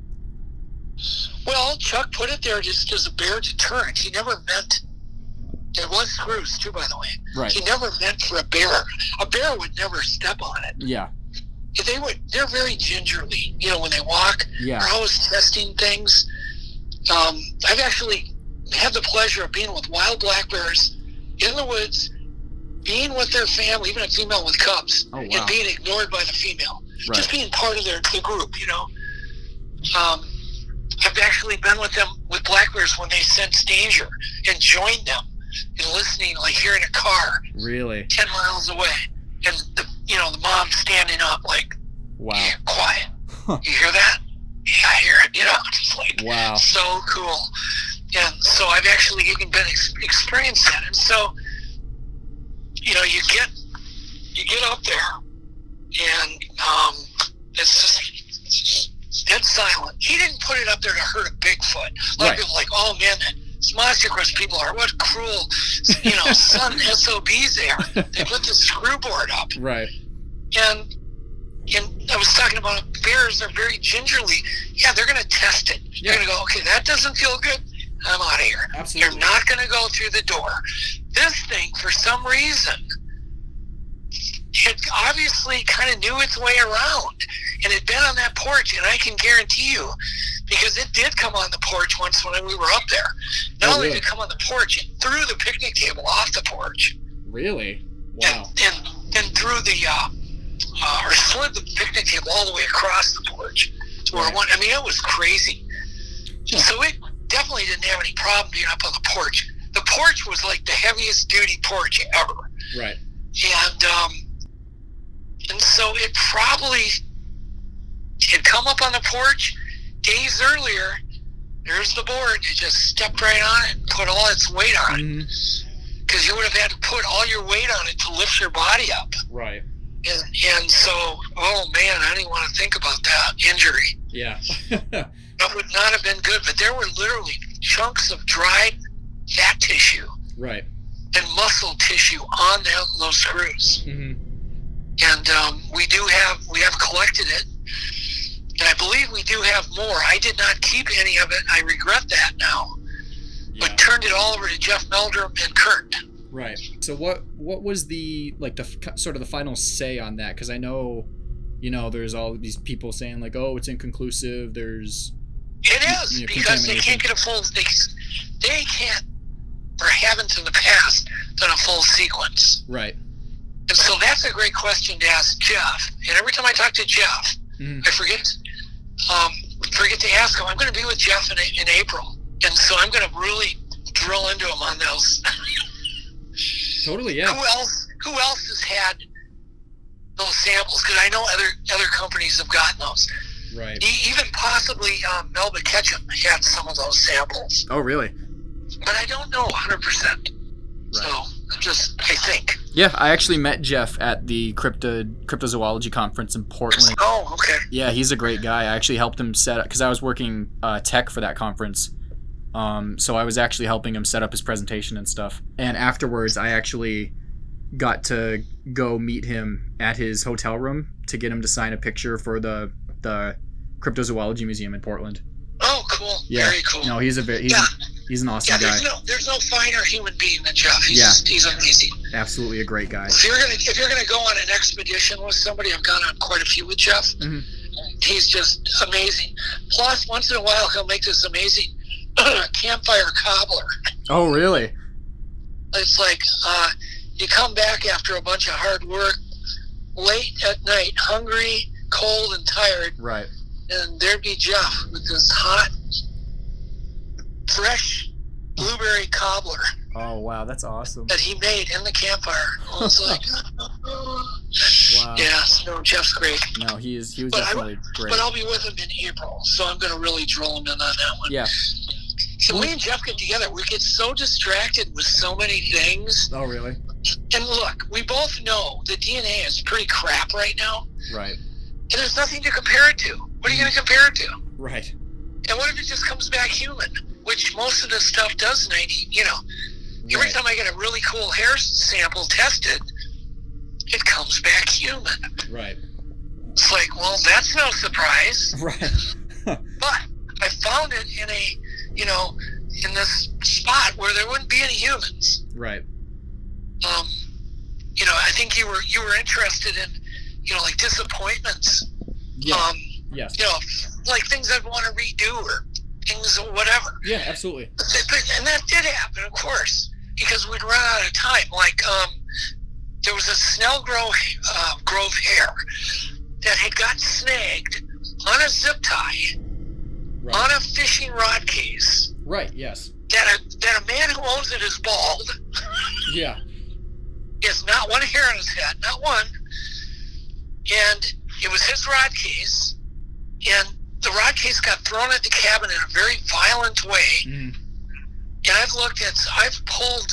Well, Chuck put it there just as a bear deterrent. He never meant... It was screws, too, by the way. Right. He never meant for a bear. A bear would never step on it. Yeah. They're very gingerly, when they walk. Yeah. They're always testing things. I've actually had the pleasure of being with wild black bears in the woods, being with their family, even a female with cubs, and being ignored by the female. Right. Just being part of the group, I've actually been with them, with black bears, when they sense danger and joined them and listening, like hearing a car. Really? 10 miles away. And the mom standing up like, wow, yeah, quiet. You hear that? Yeah, I hear it. Just like, wow, so cool. And so I've actually even been experienced that. And so, you get up there, and it's just dead silent. He didn't put it up there to hurt a Bigfoot. A lot of people are like, oh man, MonsterQuest people are what cruel, son SOBs they are. They put the screw board up. Right. And I was talking about bears, they're very gingerly. Yeah, they're going to test it. Yeah. They're going to go, okay, that doesn't feel good. I'm out of here. Absolutely. You're not going to go through the door. This thing, for some reason, it obviously kind of knew its way around. And it had been on that porch, and I can guarantee you, because it did come on the porch once when we were up there. Not only did it come on the porch, it threw the picnic table off the porch. Really? Wow. And threw or slid the picnic table all the way across the porch to where it was crazy. Yeah. So it definitely didn't have any problem being up on the porch. The porch was like the heaviest duty porch ever. Right. And so it probably had come up on the porch days earlier. There's the board. It just stepped right on it and put all its weight on it. Because you would have had to put all your weight on it to lift your body up. Right. And so, oh man, I didn't want to think about that injury. Yeah. That would not have been good. But there were literally chunks of dried fat tissue, right, and muscle tissue on those screws. Mm-hmm. And we have collected it, and I believe we do have more. I did not keep any of it. I regret that now. Yeah. But turned it all over to Jeff Meldrum and Kurt. Right. So what was the sort of the final say on that? Because I know, there's all these people saying like, oh, it's inconclusive. There's because they can't get a full. They can't, or haven't in the past, done a full sequence. Right. And so that's a great question to ask Jeff. And every time I talk to Jeff, I forget to ask him. I'm going to be with Jeff in April, and so I'm going to really drill into him on those. Totally, yeah. Who else has had those samples? Because I know other companies have gotten those. Right. Even possibly Melba Ketchum had some of those samples. Oh, really? But I don't know 100%. Right. So I think. Yeah, I actually met Jeff at the Cryptozoology conference in Portland. Oh, okay. Yeah, he's a great guy. I actually helped him set up, because I was working tech for that conference. So I was actually helping him set up his presentation and stuff. And afterwards, I actually got to go meet him at his hotel room to get him to sign a picture for the Cryptozoology Museum in Portland. Oh, cool. Yeah. Very cool. No, he's an awesome guy. There's no finer human being than Jeff. He's amazing. Absolutely a great guy. If you're gonna go on an expedition with somebody, I've gone on quite a few with Jeff. Mm-hmm. He's just amazing. Plus, once in a while, he'll make this amazing campfire cobbler. Oh, really? It's like you come back after a bunch of hard work, late at night, hungry, cold and tired. Right. And there'd be Jeff with this hot, fresh blueberry cobbler. Oh, wow, that's awesome. That he made in the campfire. I was like, wow. Yeah, no, Jeff's great. No, he was definitely great. But I'll be with him in April, so I'm going to really drill him in on that one. Yeah. So me and Jeff get together. We get so distracted with so many things. Oh, really? And look, we both know the DNA is pretty crap right now. Right. And there's nothing to compare it to. What are you going to compare it to? Right. And what if it just comes back human? Which most of this stuff does 90, Every time I get a really cool hair sample tested, it comes back human. Right. It's like, well, that's no surprise. Right. But I found it in in this spot where there wouldn't be any humans. Right. I think you were interested in, like disappointments. Yeah. Yes. Like things I'd want to redo or things or whatever. Yeah, absolutely. And that did happen, of course, because we'd run out of time. Like, there was a Snell Grove hare that had got snagged on a zip tie on a fishing rod case. Right, yes. That a man who owns it is bald. Yeah. He has not one hair on his head, not one. And it was his rod case, and the rod case got thrown at the cabin in a very violent way. Mm. And I've pulled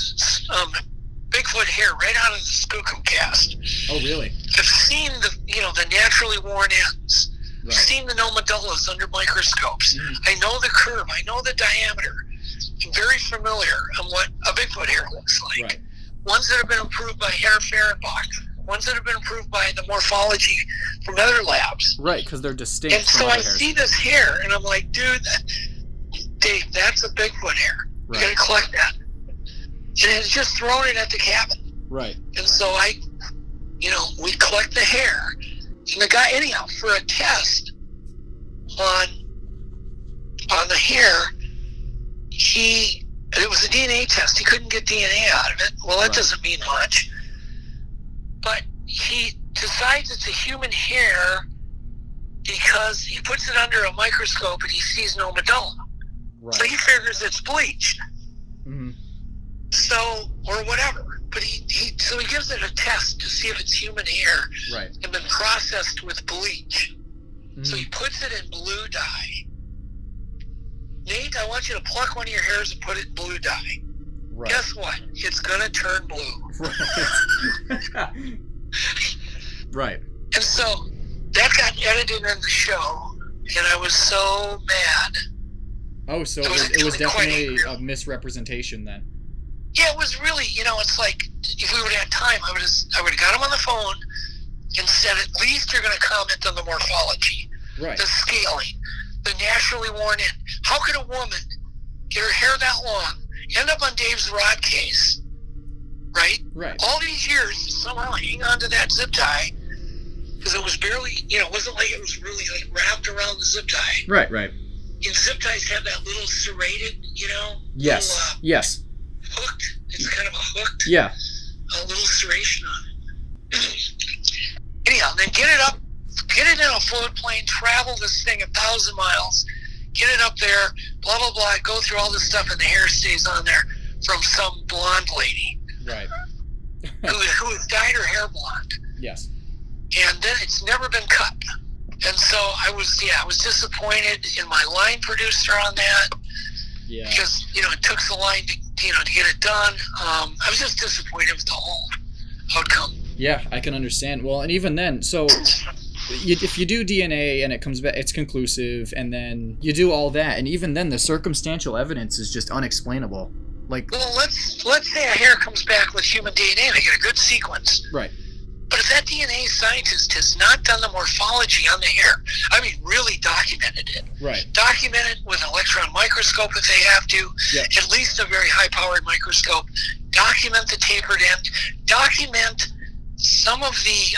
Bigfoot hair right out of the Skookum cast. Oh, really? I've seen the naturally worn ends. Right. I've seen the nomadillas under microscopes. Mm. I know the curve. I know the diameter. I'm very familiar on what a Bigfoot hair looks like. Right. Ones that have been improved by Herr Fehrenbach. Ones that have been improved by the morphology from other labs. Right, because they're distinct. And so I see this hair, and I'm like, dude, Dave, that's a Bigfoot hair. Right. You gotta collect that. And it's just thrown it at the cabin. Right. And so we collect the hair. And the guy, anyhow, for a test on the hair, it was a DNA test. He couldn't get DNA out of it. Well, that doesn't mean much. But he decides it's a human hair because he puts it under a microscope and he sees no medulla. Right. So he figures it's bleached. Mm-hmm. So, or whatever. But he gives it a test to see if it's human hair. Right. And been processed with bleach. Mm-hmm. So he puts it in blue dye. Nate, I want you to pluck one of your hairs and put it in blue dye. Right. Guess what? It's gonna turn blue. Right. Right. And so that got edited in the show, and I was so mad. Oh, so it was definitely a misrepresentation then. Yeah, it was really, it's like if we would have had time, I would have got him on the phone and said, at least you're going to comment on the morphology, right? The scaling, the naturally worn in. How could a woman get her hair that long, end up on Dave's rod case, right? Right. All these years, somehow hang on to that zip tie, because it was barely, it wasn't like it was really like wrapped around the zip tie. Right, right. And zip ties have that little serrated, Yes, little, yes. Hooked. It's kind of a hooked. Yeah. A little serration on it. Anyhow, then get it in a floatplane, travel this thing 1,000 miles, get it up there, blah, blah, blah, go through all this stuff, and the hair stays on there from some blonde lady. Right. who has dyed her hair blonde. Yes. And then it's never been cut. And so I was disappointed in my line producer on that. Yeah. Because, it took the line to get it done. I was just disappointed with the whole outcome. Yeah, I can understand. Well, and even then, so if you do DNA and it comes back, it's conclusive, and then you do all that, and even then the circumstantial evidence is just unexplainable. Like, well, let's say a hair comes back with human DNA and they get a good sequence. Right. But if that DNA scientist has not done the morphology on the hair, really documented it. Right. Document it with an electron microscope if they have to, at least a very high-powered microscope. Document the tapered end. Document some of the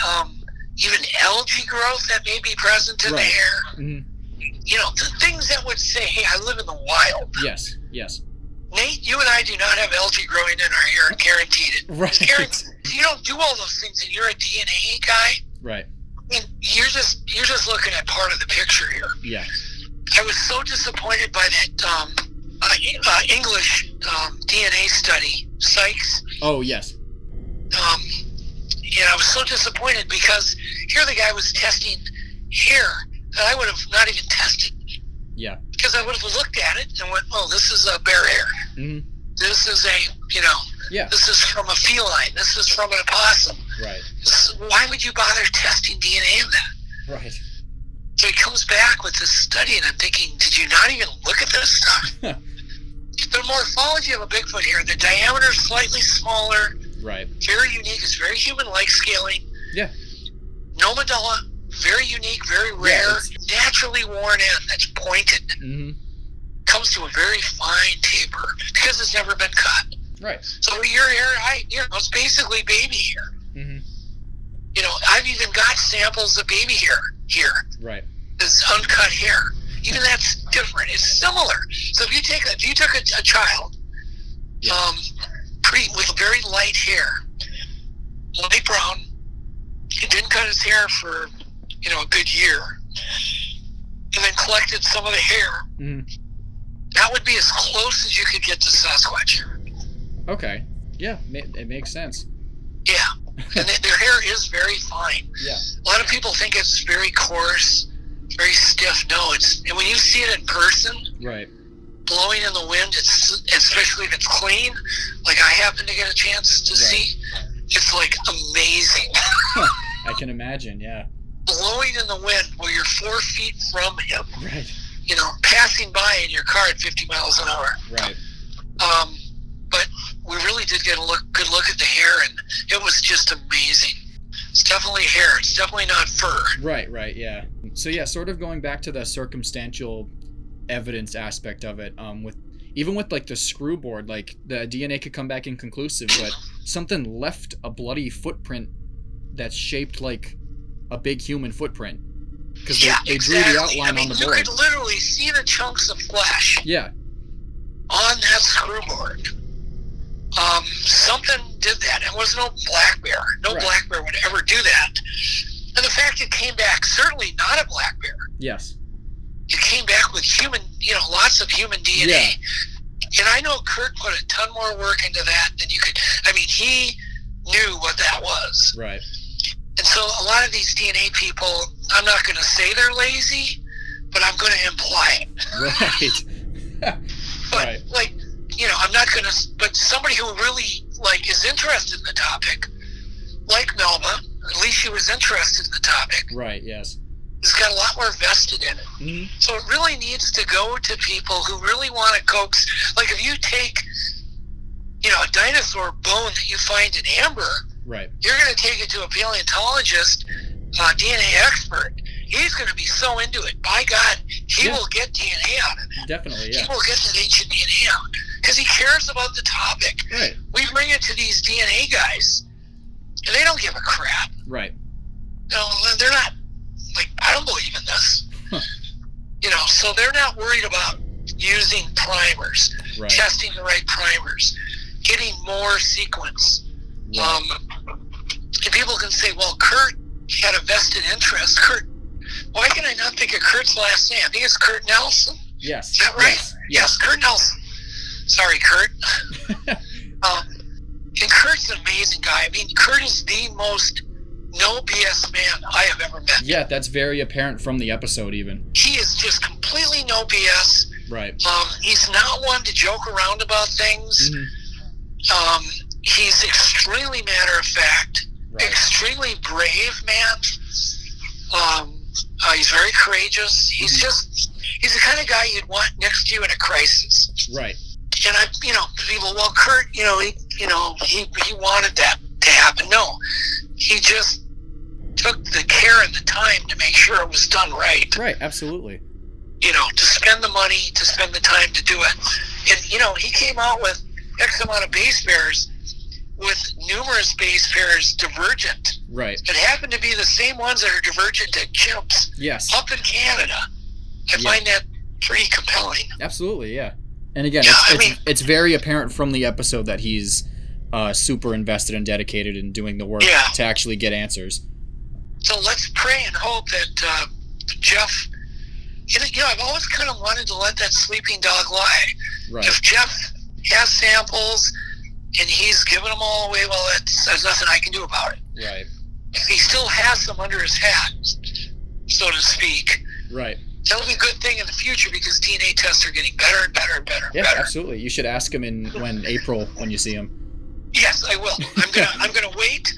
even algae growth that may be present in the hair. Mm-hmm. The things that would say, hey, I live in the wild. Yes, yes. Nate, you and I do not have algae growing in our hair, guaranteed it. Right. You don't do all those things, and you're a DNA guy. Right. And you're just looking at part of the picture here. Yeah. I was so disappointed by that English DNA study, Sykes. Oh, yes. I was so disappointed because here the guy was testing hair that I would have not even tested. Yeah. Because I would have looked at it and went, oh, this is a bear hair. Mm-hmm. This is this is from a feline. This is from an opossum. Right. Why would you bother testing DNA of that? Right. So he comes back with this study, and I'm thinking, did you not even look at this stuff? The morphology of a Bigfoot here, the diameter is slightly smaller. Right. Very unique. It's very human-like scaling. Yeah. No medulla. Very unique, very rare. Naturally worn in. That's pointed. Mm-hmm. Comes to a very fine taper because it's never been cut. Right. So your hair, it's basically baby hair. Mm-hmm. I've even got samples of baby hair here. Right. This uncut hair. Even that's different. It's similar. So if you took a child, with very light hair, light brown, he didn't cut his hair for a good year, and then collected some of the hair. Mm-hmm. That would be as close as you could get to Sasquatch hair. Okay. Yeah, it makes sense. Yeah. And their hair is very fine. Yeah. A lot of people think it's very coarse, very stiff. No, and when you see it in person, right, blowing in the wind, especially if it's clean, like I happen to get a chance to see, it's like amazing. I can imagine, yeah. Blowing in the wind where you're 4 feet from him. Right. Passing by in your car at 50 miles an hour. Right. But we really did get a good look at the hair, and it was just amazing. It's definitely hair. It's definitely not fur. Right, yeah. So yeah, sort of going back to the circumstantial evidence aspect of it, with like the screw board, like the DNA could come back inconclusive, but something left a bloody footprint that's shaped like a big human footprint. Because they drew the outline on the board. You could literally see the chunks of flesh. Yeah. On that screw board. Something did that. It was no black bear. No black bear would ever do that. And the fact it came back, certainly not a black bear. Yes. It came back with lots of human DNA. Yeah. And I know Kurt put a ton more work into that than you could. He knew what that was. Right. And so a lot of these DNA people, I'm not going to say they're lazy, but I'm going to imply it. Right. But, I'm not going to, but somebody who really, is interested in the topic, like Melba, at least she was interested in the topic. Right, yes. Has got a lot more vested in it. Mm-hmm. So it really needs to go to people who really want to coax. Like if you take, a dinosaur bone that you find in amber, right, you're going to take it to a paleontologist, DNA expert. He's going to be so into it. By God, he will get DNA out of it. Definitely, yeah. He will get that ancient DNA out because he cares about the topic. Right. We bring it to these DNA guys, and they don't give a crap. Right. They're not I don't believe in this. Huh. So they're not worried about using primers, right, testing the right primers, getting more sequence. Right. And people can say, well, Kurt had a vested interest. Kurt, why can I not think of Kurt's last name? I think it's Kurt Nelson. Yes. Is that right? Yes, Kurt Nelson. Sorry, Kurt. And Kurt's an amazing guy. Kurt is the most no BS man I have ever met. Yeah, that's very apparent from the episode even. He is just completely no BS. Right. He's not one to joke around about things. Mm-hmm. He's extremely matter of fact, right, extremely brave man. He's very courageous. He's he's the kind of guy you'd want next to you in a crisis. Right. And people, well, Kurt, he wanted that to happen. No, he just took the care and the time to make sure it was done right. Right, absolutely. To spend the money, to spend the time to do it. And, he came out with X amount of base pairs with numerous base pairs divergent. Right. It happened to be the same ones that are divergent to chimps. Yes. Up in Canada. I find that pretty compelling. Absolutely, yeah. And again, it's very apparent from the episode that he's super invested and dedicated in doing the work to actually get answers. So let's pray and hope that Jeff, I've always kind of wanted to let that sleeping dog lie. Right. If Jeff has samples and he's giving them all away, well, there's nothing I can do about it. Right. If he still has some under his hat, so to speak, right, that'll be a good thing in the future because DNA tests are getting better and better and better. Yeah, better. Absolutely. You should ask him in April when you see him. Yes, I will. I'm gonna wait.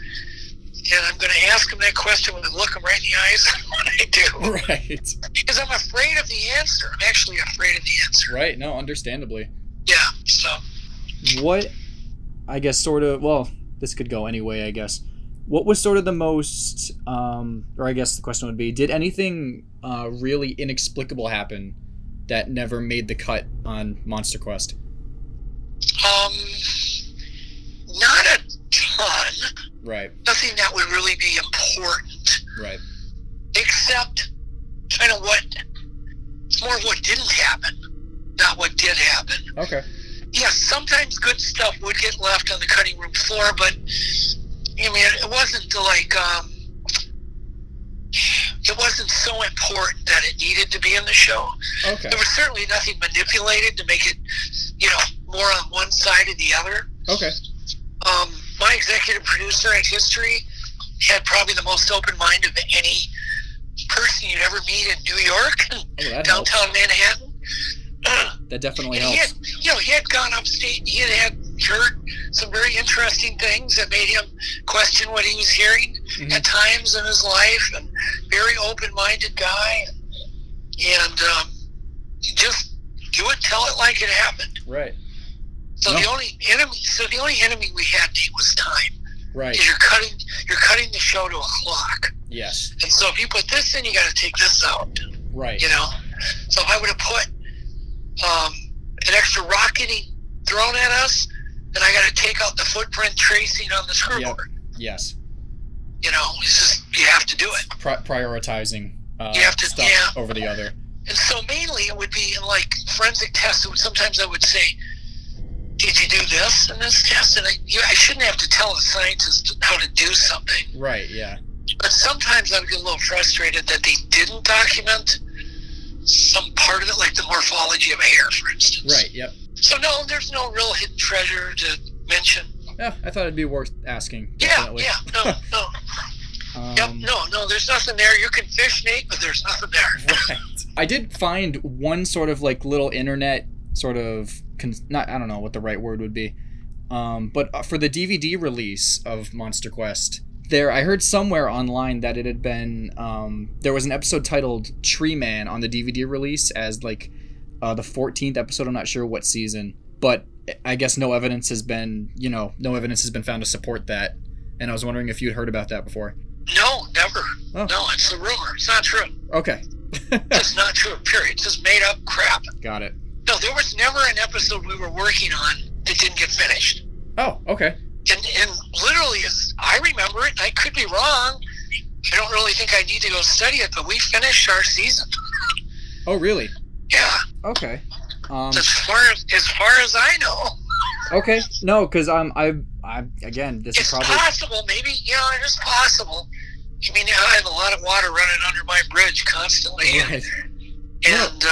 And I'm going to ask him that question when I look him right in the eyes when I do. Right. Because I'm afraid of the answer. I'm actually afraid of the answer. Right. No, understandably. Yeah, so. What, I guess, sort of, well, this could go anyway, I guess. What was sort of the most, or I guess the question would be, did anything really inexplicable happen that never made the cut on MonsterQuest? Not a ton. Right. Nothing that would really be important. Right. Except kind of it's more of what didn't happen, not what did happen. Okay. Yeah, sometimes good stuff would get left on the cutting room floor, but I mean, it wasn't it wasn't so important that it needed to be in the show. Okay. There was certainly nothing manipulated to make it, more on one side or the other. Okay. My executive producer at History had probably the most open mind of any person you'd ever meet in New York, downtown Manhattan. That definitely helps. helps. He had gone upstate and he had heard some very interesting things that made him question what he was hearing at times in his life, and very open-minded guy. And just do it, tell it like it happened. Right. So the only enemy we had, Nate, was time. Right. Because you're cutting the show to a clock. Yes. And so if you put this in, you got to take this out. Right. So if I would have put an extra rock getting thrown at us, then I got to take out the footprint tracing on the scoreboard. Yep. Yes. It's just, you have to do it. Prioritizing you have to, stuff over the other. And so mainly it would be in like forensic tests. Sometimes I would say, did you do this in this test? And I shouldn't have to tell a scientist how to do something. Right, yeah. But sometimes I would get a little frustrated that they didn't document some part of it, like the morphology of hair, for instance. Right, yep. So no, there's no real hidden treasure to mention. Yeah, I thought it'd be worth asking. Definitely. No. No, there's nothing there. You can fish, Nate, but there's nothing there. Right. I did find one sort of like little internet sort of, I don't know what the right word would be, but for the DVD release of MonsterQuest, I heard somewhere online that it had been, there was an episode titled Tree Man on the DVD release as like the 14th episode. I'm not sure what season, but I guess no evidence has been found to support that. And I was wondering if you'd heard about that before. No, never. Oh. No, it's a rumor. It's not true. Okay. It's not true, period. It's just made up crap. Got it. No, there was never an episode we were working on that didn't get finished. Oh, okay. And literally, as I remember it, and I could be wrong, I don't really think I need to go study it, but we finished our season. Oh, really? Yeah. Okay. As far as I know. Okay. No, because I again, this it's is probably possible. Maybe it is possible. I mean, I have a lot of water running under my bridge constantly, right. and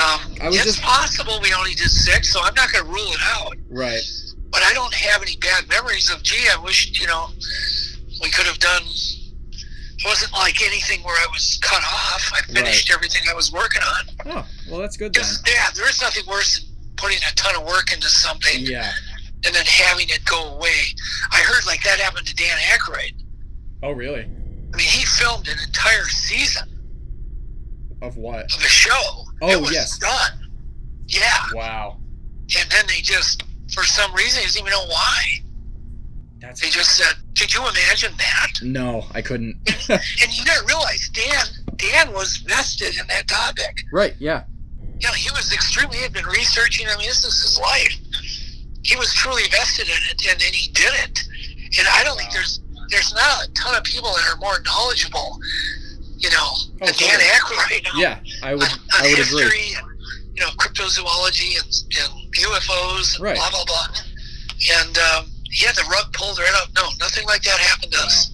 it's possible we only did 6, so I'm not going to rule it out. Right. But I don't have any bad memories of, I wish, we could have done. It wasn't like anything where I was cut off. I finished everything I was working on. Oh, well, that's good then. Yeah, there is nothing worse than putting a ton of work into something. Yeah. And then having it go away. I heard like that happened to Dan Aykroyd. Oh, really? I mean, he filmed an entire season. Of what? Of a show. Oh, it was yes. done. Yeah. Wow. And then they just, for some reason, he doesn't even know why. They just said, "Could you imagine that?" No, I couldn't. and you gotta realize, Dan was vested in that topic. Right, yeah. He had been researching. I mean, this is his life. He was truly vested in it, and then he did it. And I don't think there's not a ton of people that are more knowledgeable, than Dan Aykroyd. Yeah, I would history agree. And, cryptozoology and UFOs and blah, blah, blah. And he had the rug pulled right out. No, nothing like that happened to us.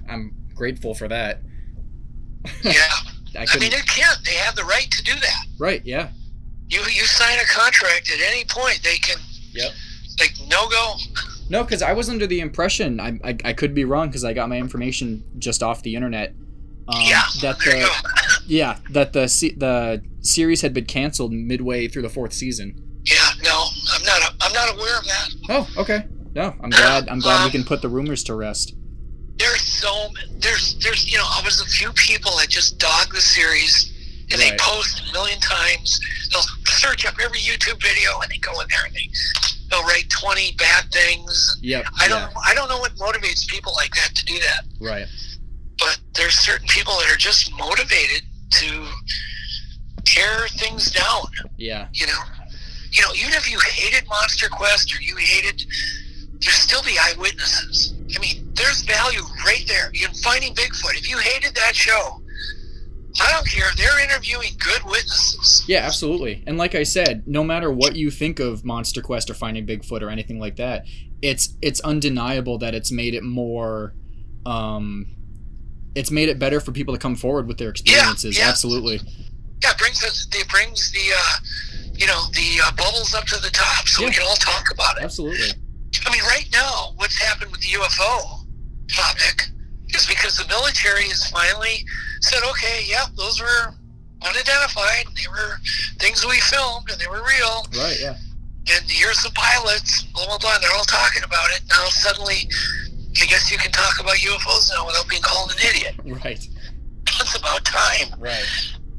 I'm grateful for that. Yeah. I mean, they can't. They have the right to do that. Right, yeah. You sign a contract at any point. They can, like, no go. No, because I was under the impression, I could be wrong because I got my information just off the internet. That the series had been canceled midway through the 4th season. Yeah, no, I'm not aware of that. Oh, okay. No, I'm glad we can put the rumors to rest. There's I was a few people that just dog the series, and they post a million times. They'll search up every YouTube video, and they go in there and they'll write 20 bad things. Yep. I don't know what motivates people like that to do that. Right. But there's certain people that are just motivated to tear things down. Yeah. You know, even if you hated MonsterQuest or you hated, there's still the eyewitnesses. I mean, there's value right there. In Finding Bigfoot, if you hated that show, I don't care. They're interviewing good witnesses. Yeah, absolutely. And like I said, no matter what you think of MonsterQuest or Finding Bigfoot or anything like that, it's undeniable that it's made it more... it's made it better for people to come forward with their experiences. Yeah. Absolutely. Yeah, it brings the bubbles up to the top so we can all talk about it. Absolutely. I mean, right now, what's happened with the UFO topic is because the military has finally said, okay, those were unidentified. They were things we filmed, and they were real. Right, yeah. And here's the pilots, blah, blah, blah, and they're all talking about it. Now, suddenly, I guess you can talk about UFOs now without being called an idiot. Right. It's about time. Right.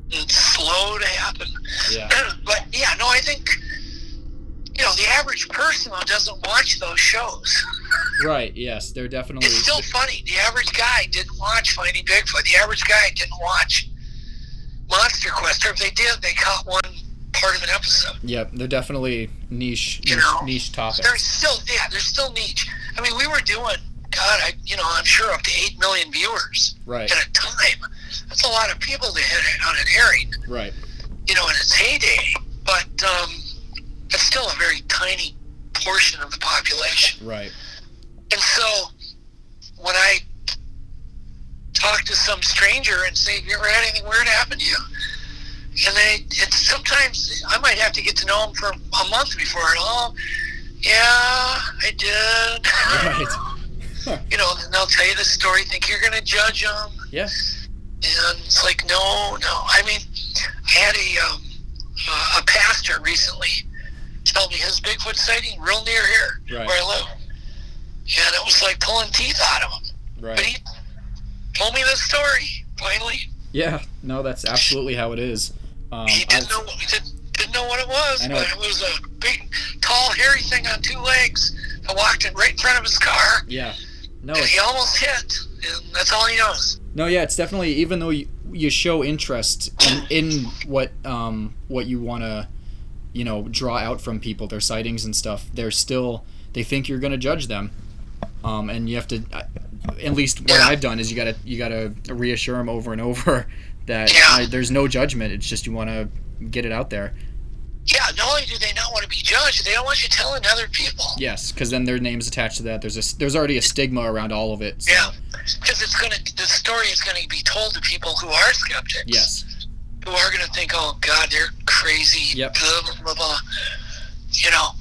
It's slow to happen. Yeah. But, I think, the average person, though, doesn't watch those shows. Right, yes. They're definitely... It's still funny. The average guy didn't watch Finding Bigfoot. The average guy didn't watch MonsterQuest. Or if they did, they caught one part of an episode. Yep, they're definitely niche topics. They're still niche. I mean, we were doing, I'm sure up to 8 million viewers at a time. That's a lot of people to hit on an airing. Right. In its heyday. But it's still a very tiny portion of the population. Right. And so when I talk to some stranger and say, have you ever had anything weird happen to you? And sometimes I might have to get to know them for a month before yeah, I did. Right. And they'll tell you the story, think you're going to judge them. Yeah. And it's like, no. I mean, I had a pastor recently tell me his Bigfoot sighting real near here where I live. And it was like pulling teeth out of him. Right. But he told me this story, finally. Yeah, no, that's absolutely how it is. He didn't know what it was, but it was a big, tall, hairy thing on 2 legs that walked in right in front of his car. Yeah. No, and he almost hit, and that's all he knows. No, yeah, it's definitely, even though you show interest in what you want to, draw out from people, their sightings and stuff, they think you're going to judge them. And you have to, at least what I've done is you gotta reassure them over and over that there's no judgment. It's just you want to get it out there. Yeah, not only do they not want to be judged, they don't want you telling other people. Yes, because then their name's attached to that. There's already a stigma around all of it. So. Yeah, because the story is going to be told to people who are skeptics. Yes. Who are going to think, oh God, they're crazy. Yep. Blah blah blah.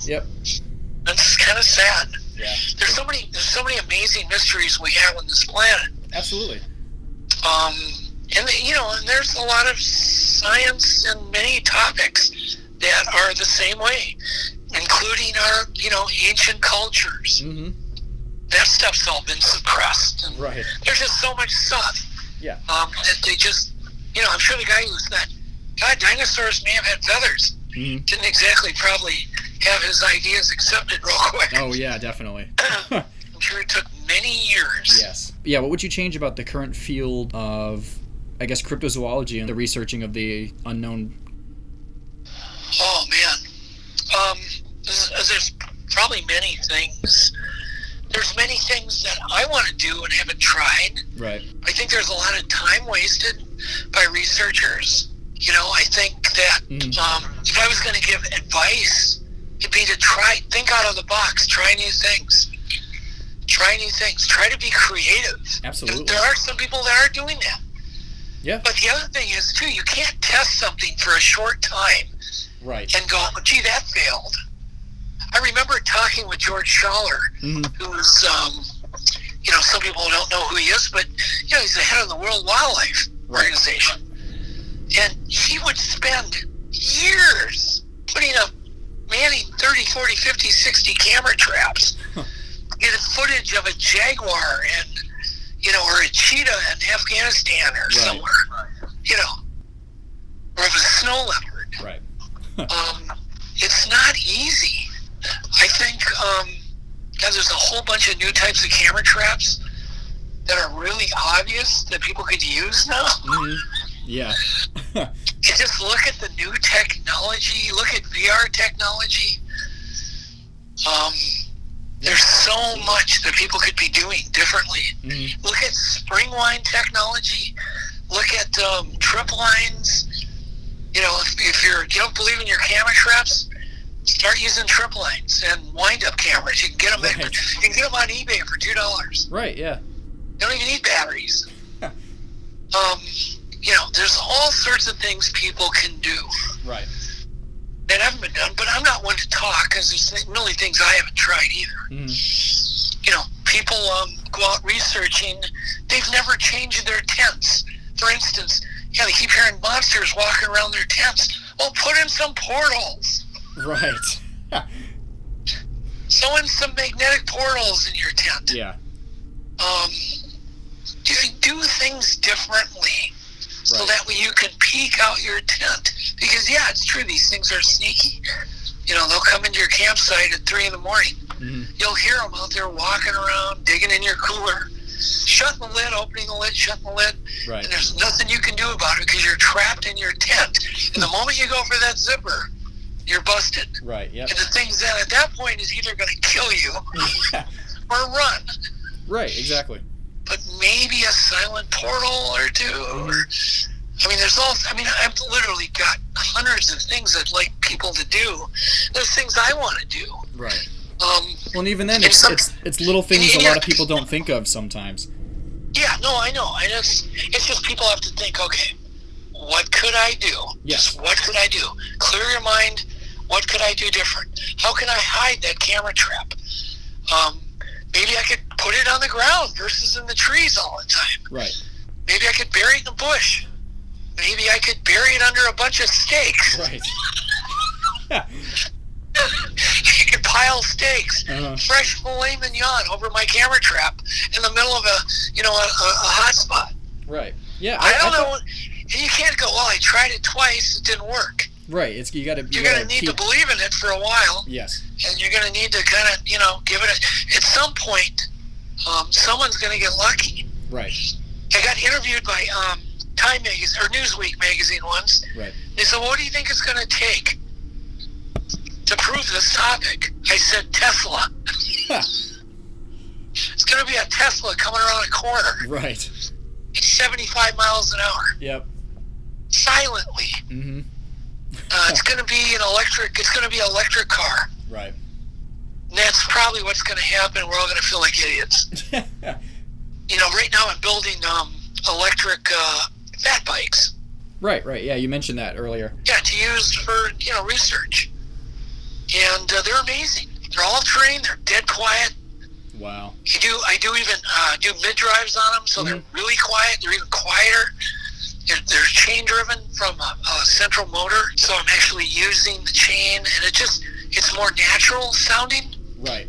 Yep. That's kind of sad. Yeah. There's so many amazing mysteries we have on this planet. Absolutely. And there's a lot of science and many topics that are the same way, including our, ancient cultures. Mm-hmm. That stuff's all been suppressed. And right. There's just so much stuff. Yeah. That they just, I'm sure the guy who said, God, dinosaurs may have had feathers. Mm-hmm. Didn't exactly probably have his ideas accepted real quick. Oh, yeah, definitely. I'm sure it took many years. Yes. Yeah, what would you change about the current field of, I guess, cryptozoology and the researching of the unknown? Oh, man. There's probably many things. There's many things that I want to do and haven't tried. Right. I think there's a lot of time wasted by researchers. I think that if I was going to give advice, it'd be to think out of the box, try new things. Try new things. Try to be creative. Absolutely. And there are some people that are doing that. Yeah. But the other thing is, too, you can't test something for a short time. Right. And go, oh, gee, that failed. I remember talking with George Schaller, who's, some people don't know who he is, but, he's the head of the World Wildlife Organization. And he would spend years putting up manning 30, 40, 50, 60 camera traps. Get footage of a jaguar and, or a cheetah in Afghanistan or somewhere, or of a snow leopard. Right. It's not easy. I think there's a whole bunch of new types of camera traps that are really obvious that people could use now. Yeah. You just look at the new technology, look at VR technology. There's so much that people could be doing differently. Look at spring line technology. Look at trip lines. If you don't believe in your camera traps, start using trip lines and wind-up cameras. You can get them. You can get them on eBay for $2. Right. Yeah. You don't even need batteries. There's all sorts of things people can do. Right. That haven't been done, but I'm not one to talk because there's really things I haven't tried either. People go out researching. They've never changed their tents. For instance, they keep hearing monsters walking around their tents. Well, put in some portals. Right. Sew in some magnetic portals in your tent. Yeah. Do things differently. So that way you can peek out your tent. Because, it's true, these things are sneaky. They'll come into your campsite at 3 in the morning. You'll hear them out there walking around, digging in your cooler, shutting the lid, opening the lid, shutting the lid. Right. And there's nothing you can do about it because you're trapped in your tent. And the moment you go for that zipper, you're busted. Right, yep. And the thing's that at that point is either going to kill you or run. Right, exactly. But maybe a silent portal or two. I've literally got hundreds of things I'd like people to do. There's things I want to do. Right. Well, and even then, it's little things a lot of people don't think of sometimes. Yeah, no, I know. It's just people have to think, okay, what could I do? Yes. Just what could I do? Clear your mind. What could I do different? How can I hide that camera trap? Maybe I could put it on the ground versus in the trees all the time. Right. Maybe I could bury it in the bush. Maybe I could bury it under a bunch of stakes. Right. You could pile steaks, fresh filet mignon over my camera trap in the middle of a hot spot. Right. Yeah. I don't know. You can't go, well, I tried it twice, it didn't work. Right. You're gonna need to believe in it for a while. Yes. And you're gonna need to kind of, give it at some point. Someone's gonna get lucky. Right. I got interviewed by Time Magazine or Newsweek magazine once. Right. They said, "What do you think it's gonna take to prove this topic?" I said, "Tesla." It's gonna be a Tesla coming around a corner. Right. 75 miles an hour. Yep. Silently. It's going to be an electric car. Right. And that's probably what's going to happen. We're all going to feel like idiots. Right now I'm building electric fat bikes. Right. Yeah, you mentioned that earlier. Yeah, to use for, research. And they're amazing. They're all terrain. They're dead quiet. Wow. I do even do mid-drives on them, so they're really quiet. They're even quieter. They're chain-driven from a central motor, so I'm actually using the chain, and it's more natural sounding. Right.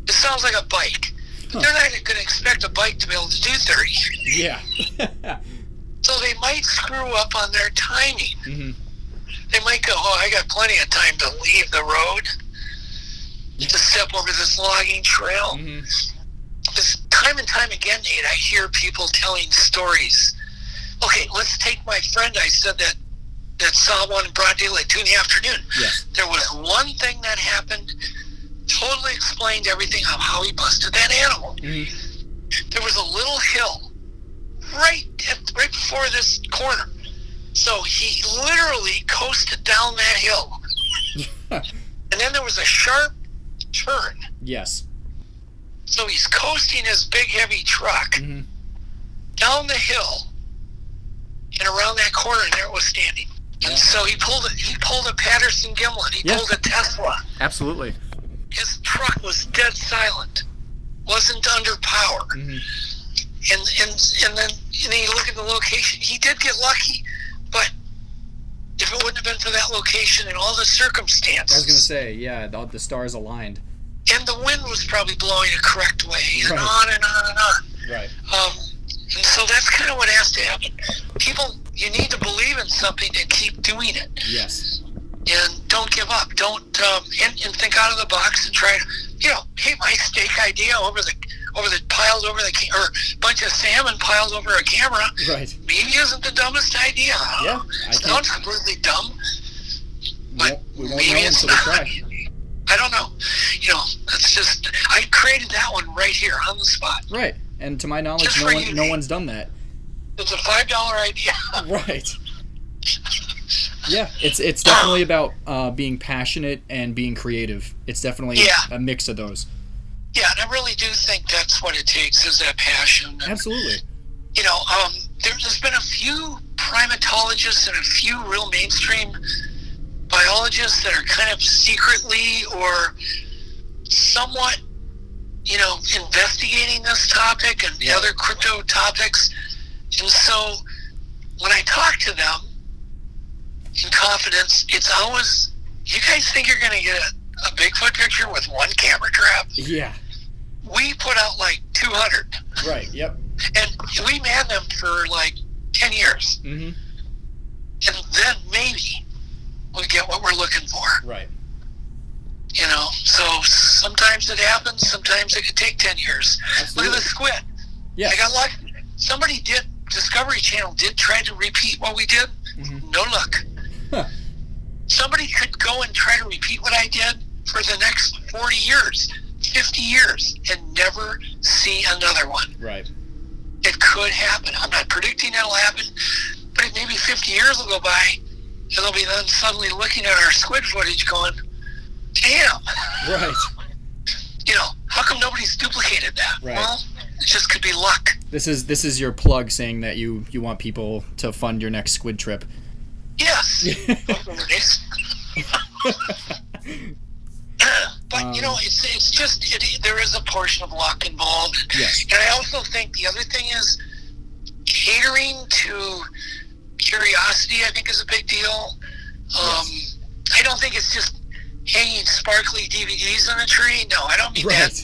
It sounds like a bike. But they're not going to expect a bike to be able to do 30. Yeah. So they might screw up on their timing. They might go, I got plenty of time to leave the road, to step over this logging trail. Because time and time again, Nate, I hear people telling stories. Okay, let's take my friend I said that saw one in broad daylight, 2 in the afternoon. Yeah. There was one thing that happened, totally explained everything of how he busted that animal. There was a little hill right before this corner. So he literally coasted down that hill. And then there was a sharp turn. Yes. So he's coasting his big, heavy truck down the hill, and around that corner, and there it was standing. Yeah. And so he pulled a Patterson Gimlin. He pulled a Tesla. Absolutely. His truck was dead silent. Wasn't under power. Mm-hmm. And then you look at the location. He did get lucky, but if it wouldn't have been for that location and all the circumstances. I was going to say, yeah, the stars aligned. And the wind was probably blowing a correct way, and on and on and on. Right. And so that's kind of what has to happen. People, you need to believe in something and keep doing it. Yes. And don't give up. Don't and think out of the box and try to, hey, my steak idea piled over the or a bunch of salmon piled over a camera. Right. Maybe isn't the dumbest idea. Yeah. Sounds completely dumb. But we won't maybe know it's until not. we try. I don't know. That's just, I created that one right here on the spot. Right. And to my knowledge, no one's done that. It's a $5 idea. Right. Yeah, it's definitely about being passionate and being creative. It's definitely a mix of those. Yeah, and I really do think that's what it takes, is that passion. And, absolutely. There's been a few primatologists and a few real mainstream biologists that are kind of secretly or somewhat, investigating this topic and the other crypto topics. And so when I talk to them in confidence, it's always, you guys think you're going to get a Bigfoot picture with one camera trap? Yeah. We put out like 200. Right, yep. And we manned them for like 10 years. Mm-hmm. And then maybe we get what we're looking for. Right. So sometimes it happens, sometimes it could take 10 years. Absolutely. Look at the squid. Yeah. I got lucky. Discovery Channel did try to repeat what we did. Mm-hmm. No luck. Huh. Somebody could go and try to repeat what I did for the next 40 years, 50 years, and never see another one. Right. It could happen. I'm not predicting it'll happen, but maybe 50 years will go by, and they'll be then suddenly looking at our squid footage going, damn. Right. How come nobody's duplicated that? Right. Well, it just could be luck. This is your plug saying that you want people to fund your next squid trip. Yes. But it's just there is a portion of luck involved. Yes. And I also think the other thing is catering to curiosity. I think is a big deal. Yes. I don't think it's just hanging sparkly DVDs on a tree. No, I don't mean that.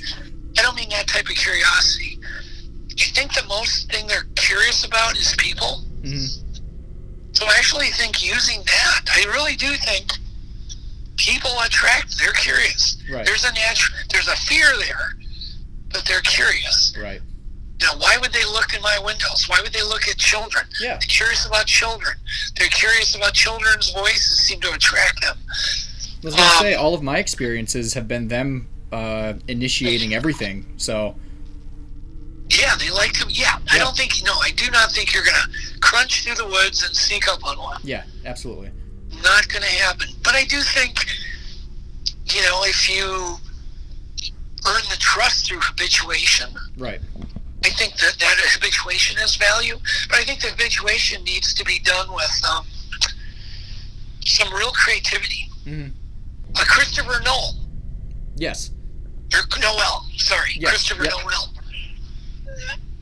I don't mean that type of curiosity. I think the most thing they're curious about is people. Mm-hmm. So I actually think using that, I really do think people they're curious. Right. There's a fear there, but they're curious. Right. Why would they look in my windows? Why would they look at children? Yeah. They're curious about children. They're curious about children's voices seem to attract them. I was going to say, all of my experiences have been them initiating everything, so... Yeah, they like to... Yeah, I do not think you're going to crunch through the woods and sneak up on one. Yeah, absolutely. Not going to happen. But I do think, if you earn the trust through habituation... Right. I think that habituation has value, but I think the habituation needs to be done with some real creativity. Mm-hmm. Christopher Noel. Yes. Or Noel, sorry. Yes. Christopher Noel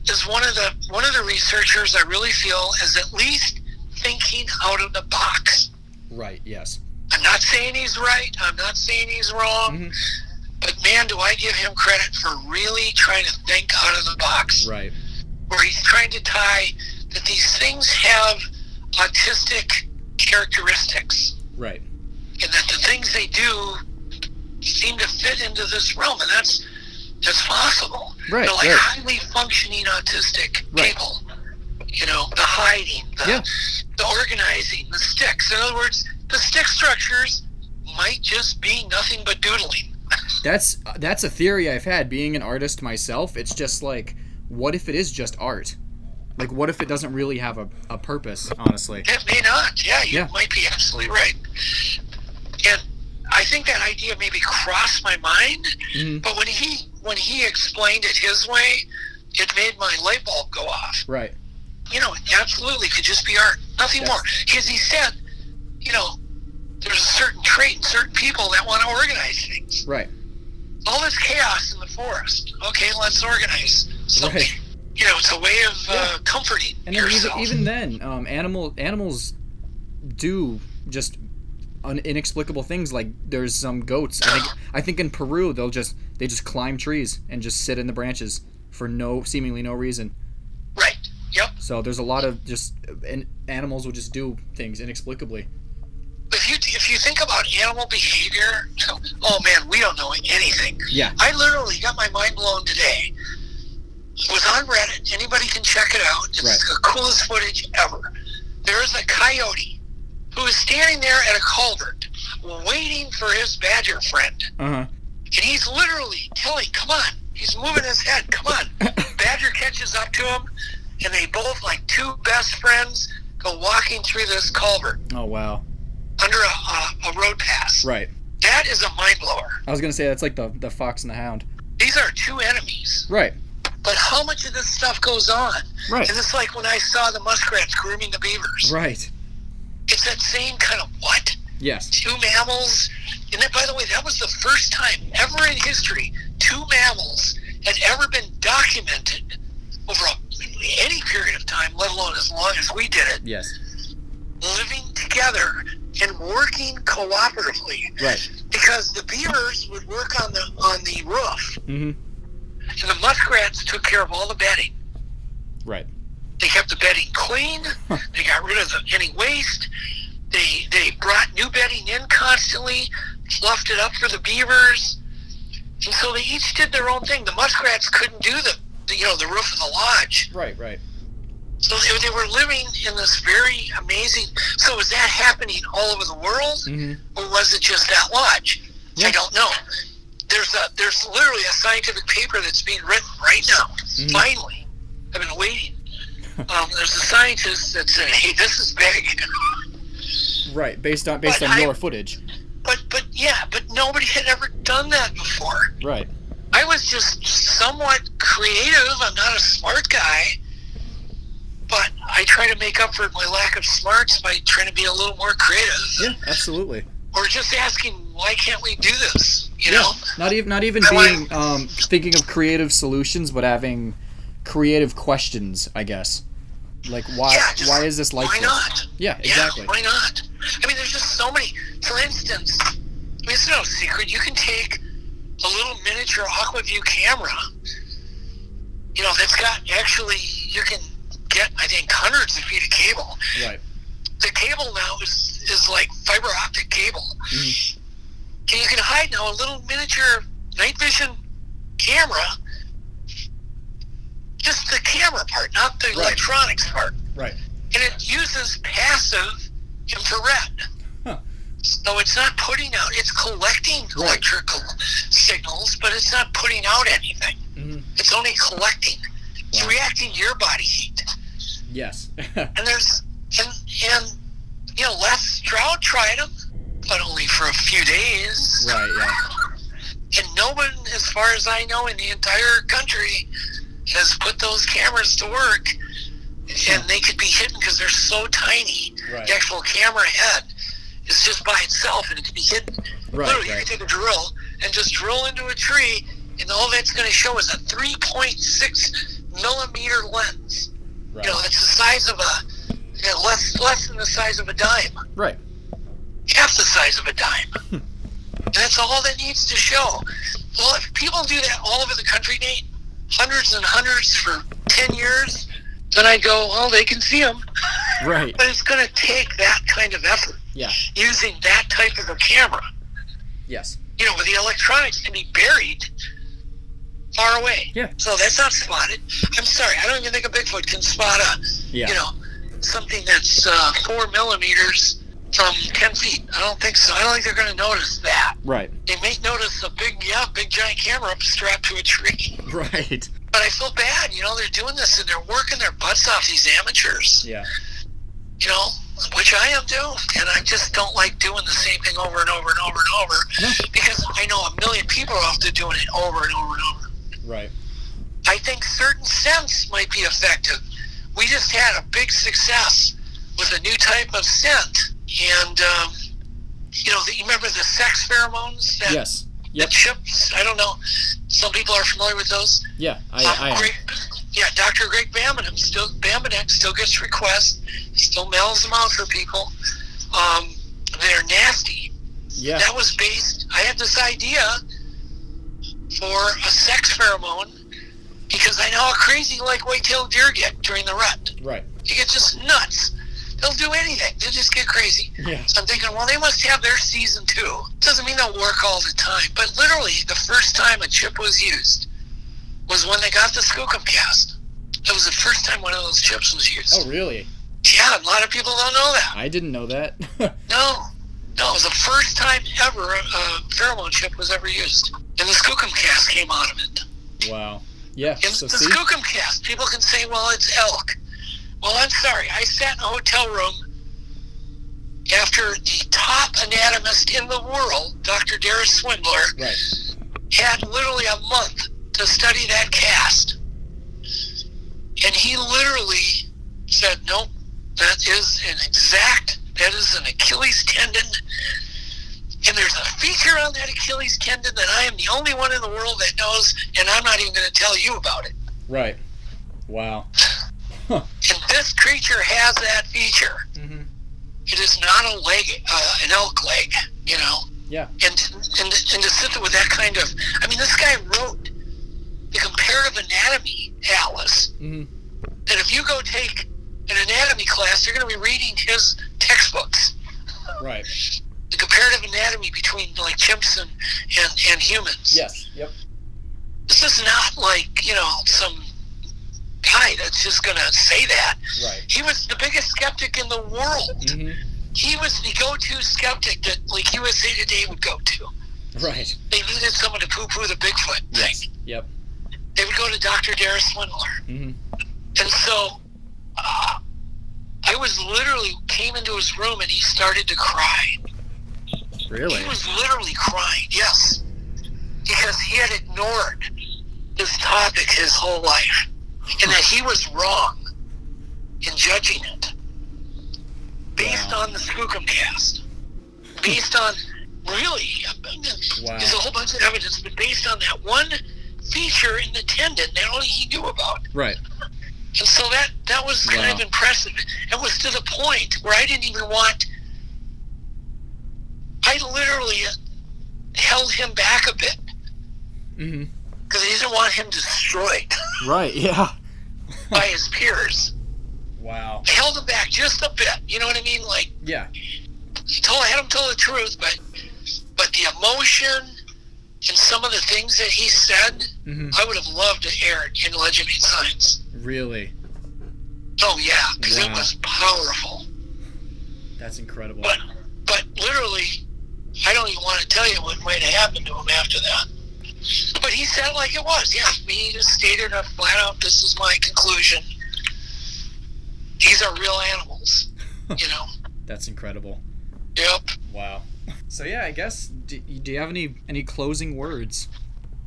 is one of the researchers I really feel is at least thinking out of the box. Right, yes. I'm not saying he's right. I'm not saying he's wrong. Mm-hmm. But man, do I give him credit for really trying to think out of the box. Right. Where he's trying to tie that these things have autistic characteristics. Right. And that the things they do seem to fit into this realm, and that's possible. Right. They're like highly functioning autistic people. The hiding, the organizing, the sticks. In other words, the stick structures might just be nothing but doodling. That's a theory I've had, being an artist myself. It's just like, what if it is just art? Like, what if it doesn't really have a purpose, honestly? It may not. Yeah, you might be absolutely right. And I I think that idea maybe crossed my mind, Mm-hmm. but when he explained it his way, it made my light bulb go off. Right. You know, it absolutely could just be art, nothing more. Because he said, you know, there's a certain trait in certain people that want to organize things. Right. All this chaos in the forest. Okay, let's organize something. Right. You know, it's a way of comforting and then yourself. even then, animals do just inexplicable things. Like there's some goats. I think in Peru they just climb trees and just sit in the branches for seemingly no reason. Right. Yep. So there's a lot of animals will just do things inexplicably. If you think about animal behavior, oh man, we don't know anything. Yeah. I literally got my mind blown today. It was on Reddit. Anybody can check it out. It's the coolest footage ever. There is a coyote who is standing there at a culvert waiting for his badger friend. Uh-huh. And he's literally telling, come on. He's moving his head. Come on. Badger catches up to him, and they both, like two best friends, go walking through this culvert. Oh, wow. Under a road pass. Right. That is a mind blower. I was going to say that's like the fox and the hound. These are two enemies. Right. But how much of this stuff goes on? Right. And it's like when I saw the muskrats grooming the beavers. Right. It's that same kind of what? Yes. Two mammals. And that, by the way, that was the first time ever in history two mammals had ever been documented over any period of time, let alone as long as we did it. Yes. Living together and working cooperatively. Right. Because the beavers would work on the roof. Mm-hmm. And the muskrats took care of all the bedding. Right. They kept the bedding clean. They got rid of any waste. They brought new bedding in constantly, fluffed it up for the beavers. And so they each did their own thing. The muskrats couldn't do the roof of the lodge. Right, right. So they were living in this very amazing... So was that happening all over the world? Mm-hmm. Or was it just that lodge? Yeah. I don't know. There's literally a scientific paper that's being written right now. Mm-hmm. Finally. I've been waiting. There's a scientist that said, hey, this is big. Right, based on your footage. But nobody had ever done that before. Right. I was just somewhat creative. I'm not a smart guy. But I try to make up for my lack of smarts by trying to be a little more creative. Yeah, absolutely. Or just asking, why can't we do this? You know? Not even being thinking of creative solutions, but having creative questions, I guess. Like why is this like this? Why not? Yeah, exactly. Yeah, why not? I mean, there's just so many. For instance, it's no secret. You can take a little miniature Aquaview camera. You know, that's got you can get, I think, hundreds of feet of cable. Right. The cable now is like fiber optic cable. Mm-hmm. And you can hide now a little miniature night vision camera. Just the camera part, not the electronics part. Right. And it uses passive infrared. Huh. So it's not putting out, it's collecting electrical signals, but it's not putting out anything. Mm-hmm. It's only collecting. It's reacting to your body heat. Yes. And there's, and you know, Les Stroud tried them, but only for a few days. Right, yeah. And no one, as far as I know, in the entire country has put those cameras to work. And they could be hidden because they're so tiny. Right. The actual camera head is just by itself, and it can be hidden. Right, literally, you can take a drill and just drill into a tree, and all that's going to show is a 3.6 millimeter lens. Right. You know, it's the size of less than the size of a dime. Right. Half the size of a dime. And that's all that needs to show. Well, if people do that all over the country, Nate, hundreds and hundreds for 10 years, then I go, well, they can see them. Right. But it's going to take that kind of effort. Yeah. Using that type of a camera. Yes. You know, where the electronics can be buried far away. Yeah. So that's not spotted. I'm sorry, I don't even think a Bigfoot can spot something that's 4 millimeters from 10 feet. I don't think so. I don't think they're going to notice that. Right. They may notice a big giant camera strapped to a tree. Right. But I feel bad, you know, they're doing this and they're working their butts off, these amateurs. Yeah. You know, Which I am too, and I just don't like doing the same thing over and over and over and over, because I know a million people are out there doing it over and over and over. Right. I think certain scents might be effective. We just had a big success with a new type of scent, and you remember the sex pheromones? Yes. Yep. The chips. I don't know. Some people are familiar with those. Yeah, I am. Yeah, Dr. Greg Bambinek still gets requests, still mails them out for people. They're nasty. Yeah. That was based, I had this idea for a sex pheromone because I know how crazy like white-tailed deer get during the rut. Right. They get just nuts. They'll do anything. They just get crazy. Yeah. So I'm thinking, well, they must have their season too. Doesn't mean they'll work all the time, but literally the first time a chip was used was when they got the Skookum cast. That was the first time one of those chips was used. Oh, really? Yeah, a lot of people don't know that. I didn't know that. No, it was the first time ever a pheromone chip was ever used. And the Skookum cast came out of it. Wow. Yeah. And so the Skookum cast, people can say, well, it's elk. Well, I'm sorry. I sat in a hotel room after the top anatomist in the world, Dr. Darius Swindler, right, had literally a month to study that cast. And he literally said, nope, that is an Achilles tendon. And there's a feature on that Achilles tendon that I am the only one in the world that knows, and I'm not even going to tell you about it. Right. Wow. And this creature has that feature. Mm-hmm. It is not a leg, an elk leg, Yeah. And to sit there with that kind of, this guy wrote the comparative anatomy atlas. Mm-hmm. That if you go take an anatomy class, you're going to be reading his textbooks. Right. The comparative anatomy between like chimps and humans. Yes. Yep. This is not like, some guy that's just going to say that. Right. He was the biggest skeptic in the world. Mm-hmm. He was the go-to skeptic that like USA Today would go to. Right. They needed someone to poo-poo the Bigfoot thing. Yes. Yep. They would go to Dr. Darius Swindler. Mm-hmm. And so I was literally came into his room and he started to cry. Really? He was literally crying, yes. Because he had ignored this topic his whole life. And that he was wrong in judging it. Based on the Skookum cast. Based on, really, there's a whole bunch of evidence, but based on that one feature in the tendon that only he knew about. Right. And so that was kind of impressive. It was to the point where I literally held him back a bit. Mm-hmm. Because I didn't want him destroyed. Right, yeah. by his peers. Wow. I held him back just a bit. You know what I mean? Like, yeah. I had him tell the truth, but the emotion and some of the things that he said, mm-hmm. I would have loved to air it in Legend Made Science. Really? Oh, yeah, because it was powerful. That's incredible. But literally, I don't even want to tell you what might have happened to him after that. But he said it like it was. Yeah, he just stated it flat out, this is my conclusion. These are real animals, That's incredible. Yep. Wow. So yeah, I guess, do you have any closing words?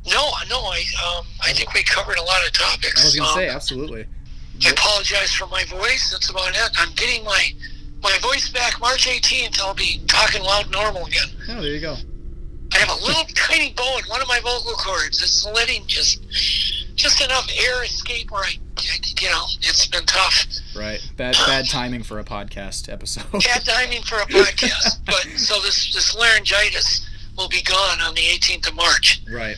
No, I think we covered a lot of topics. I was going to say, absolutely. I apologize for my voice. That's about it. I'm getting my voice back March 18th. I'll be talking loud normal again. Oh, there you go. I have a little tiny bow in one of my vocal cords. It's letting just enough air escape where it's been tough. Right. Bad timing for a podcast episode. Bad timing for a podcast. But so this laryngitis will be gone on the 18th of March. Right.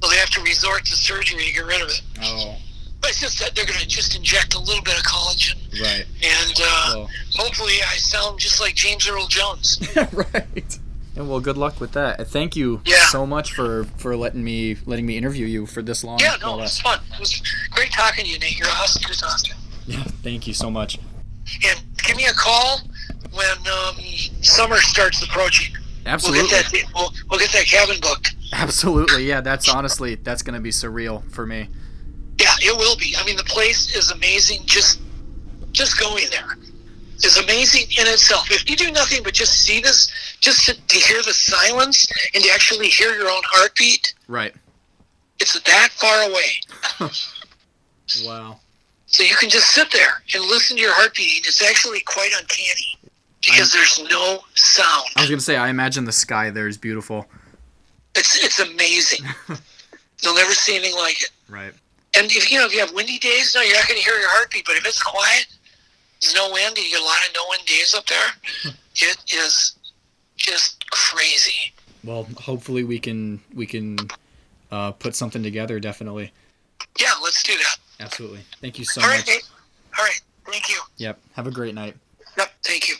So they have to resort to surgery to get rid of it. Oh. But it's just that they're going to just inject a little bit of collagen. Right. And hopefully I sound just like James Earl Jones. Right. And well, good luck with that. Thank you so much for letting me interview you for this long. Yeah, no, it was fun. It was great talking to you, Nate. You're awesome. Yeah, thank you so much. And give me a call when summer starts approaching. Absolutely. We'll get that cabin booked. Absolutely, yeah. That's going to be surreal for me. Yeah, it will be. I mean, the place is amazing. Just going there. is amazing in itself. If you do nothing but just see this, just to hear the silence and to actually hear your own heartbeat, right? It's that far away. Wow. So you can just sit there and listen to your heartbeat. It's actually quite uncanny because there's no sound. I was going to say, I imagine the sky there is beautiful. It's amazing. You'll never see anything like it. Right. And if you have windy days, no, you're not going to hear your heartbeat. But if it's quiet, there's no wind, and you get a lot of no-wind days up there, it is just crazy. Well, hopefully we can put something together, definitely. Yeah, let's do that. Absolutely. Thank you so much. much. Nate. All right. Thank you. Yep. Have a great night. Yep. Thank you.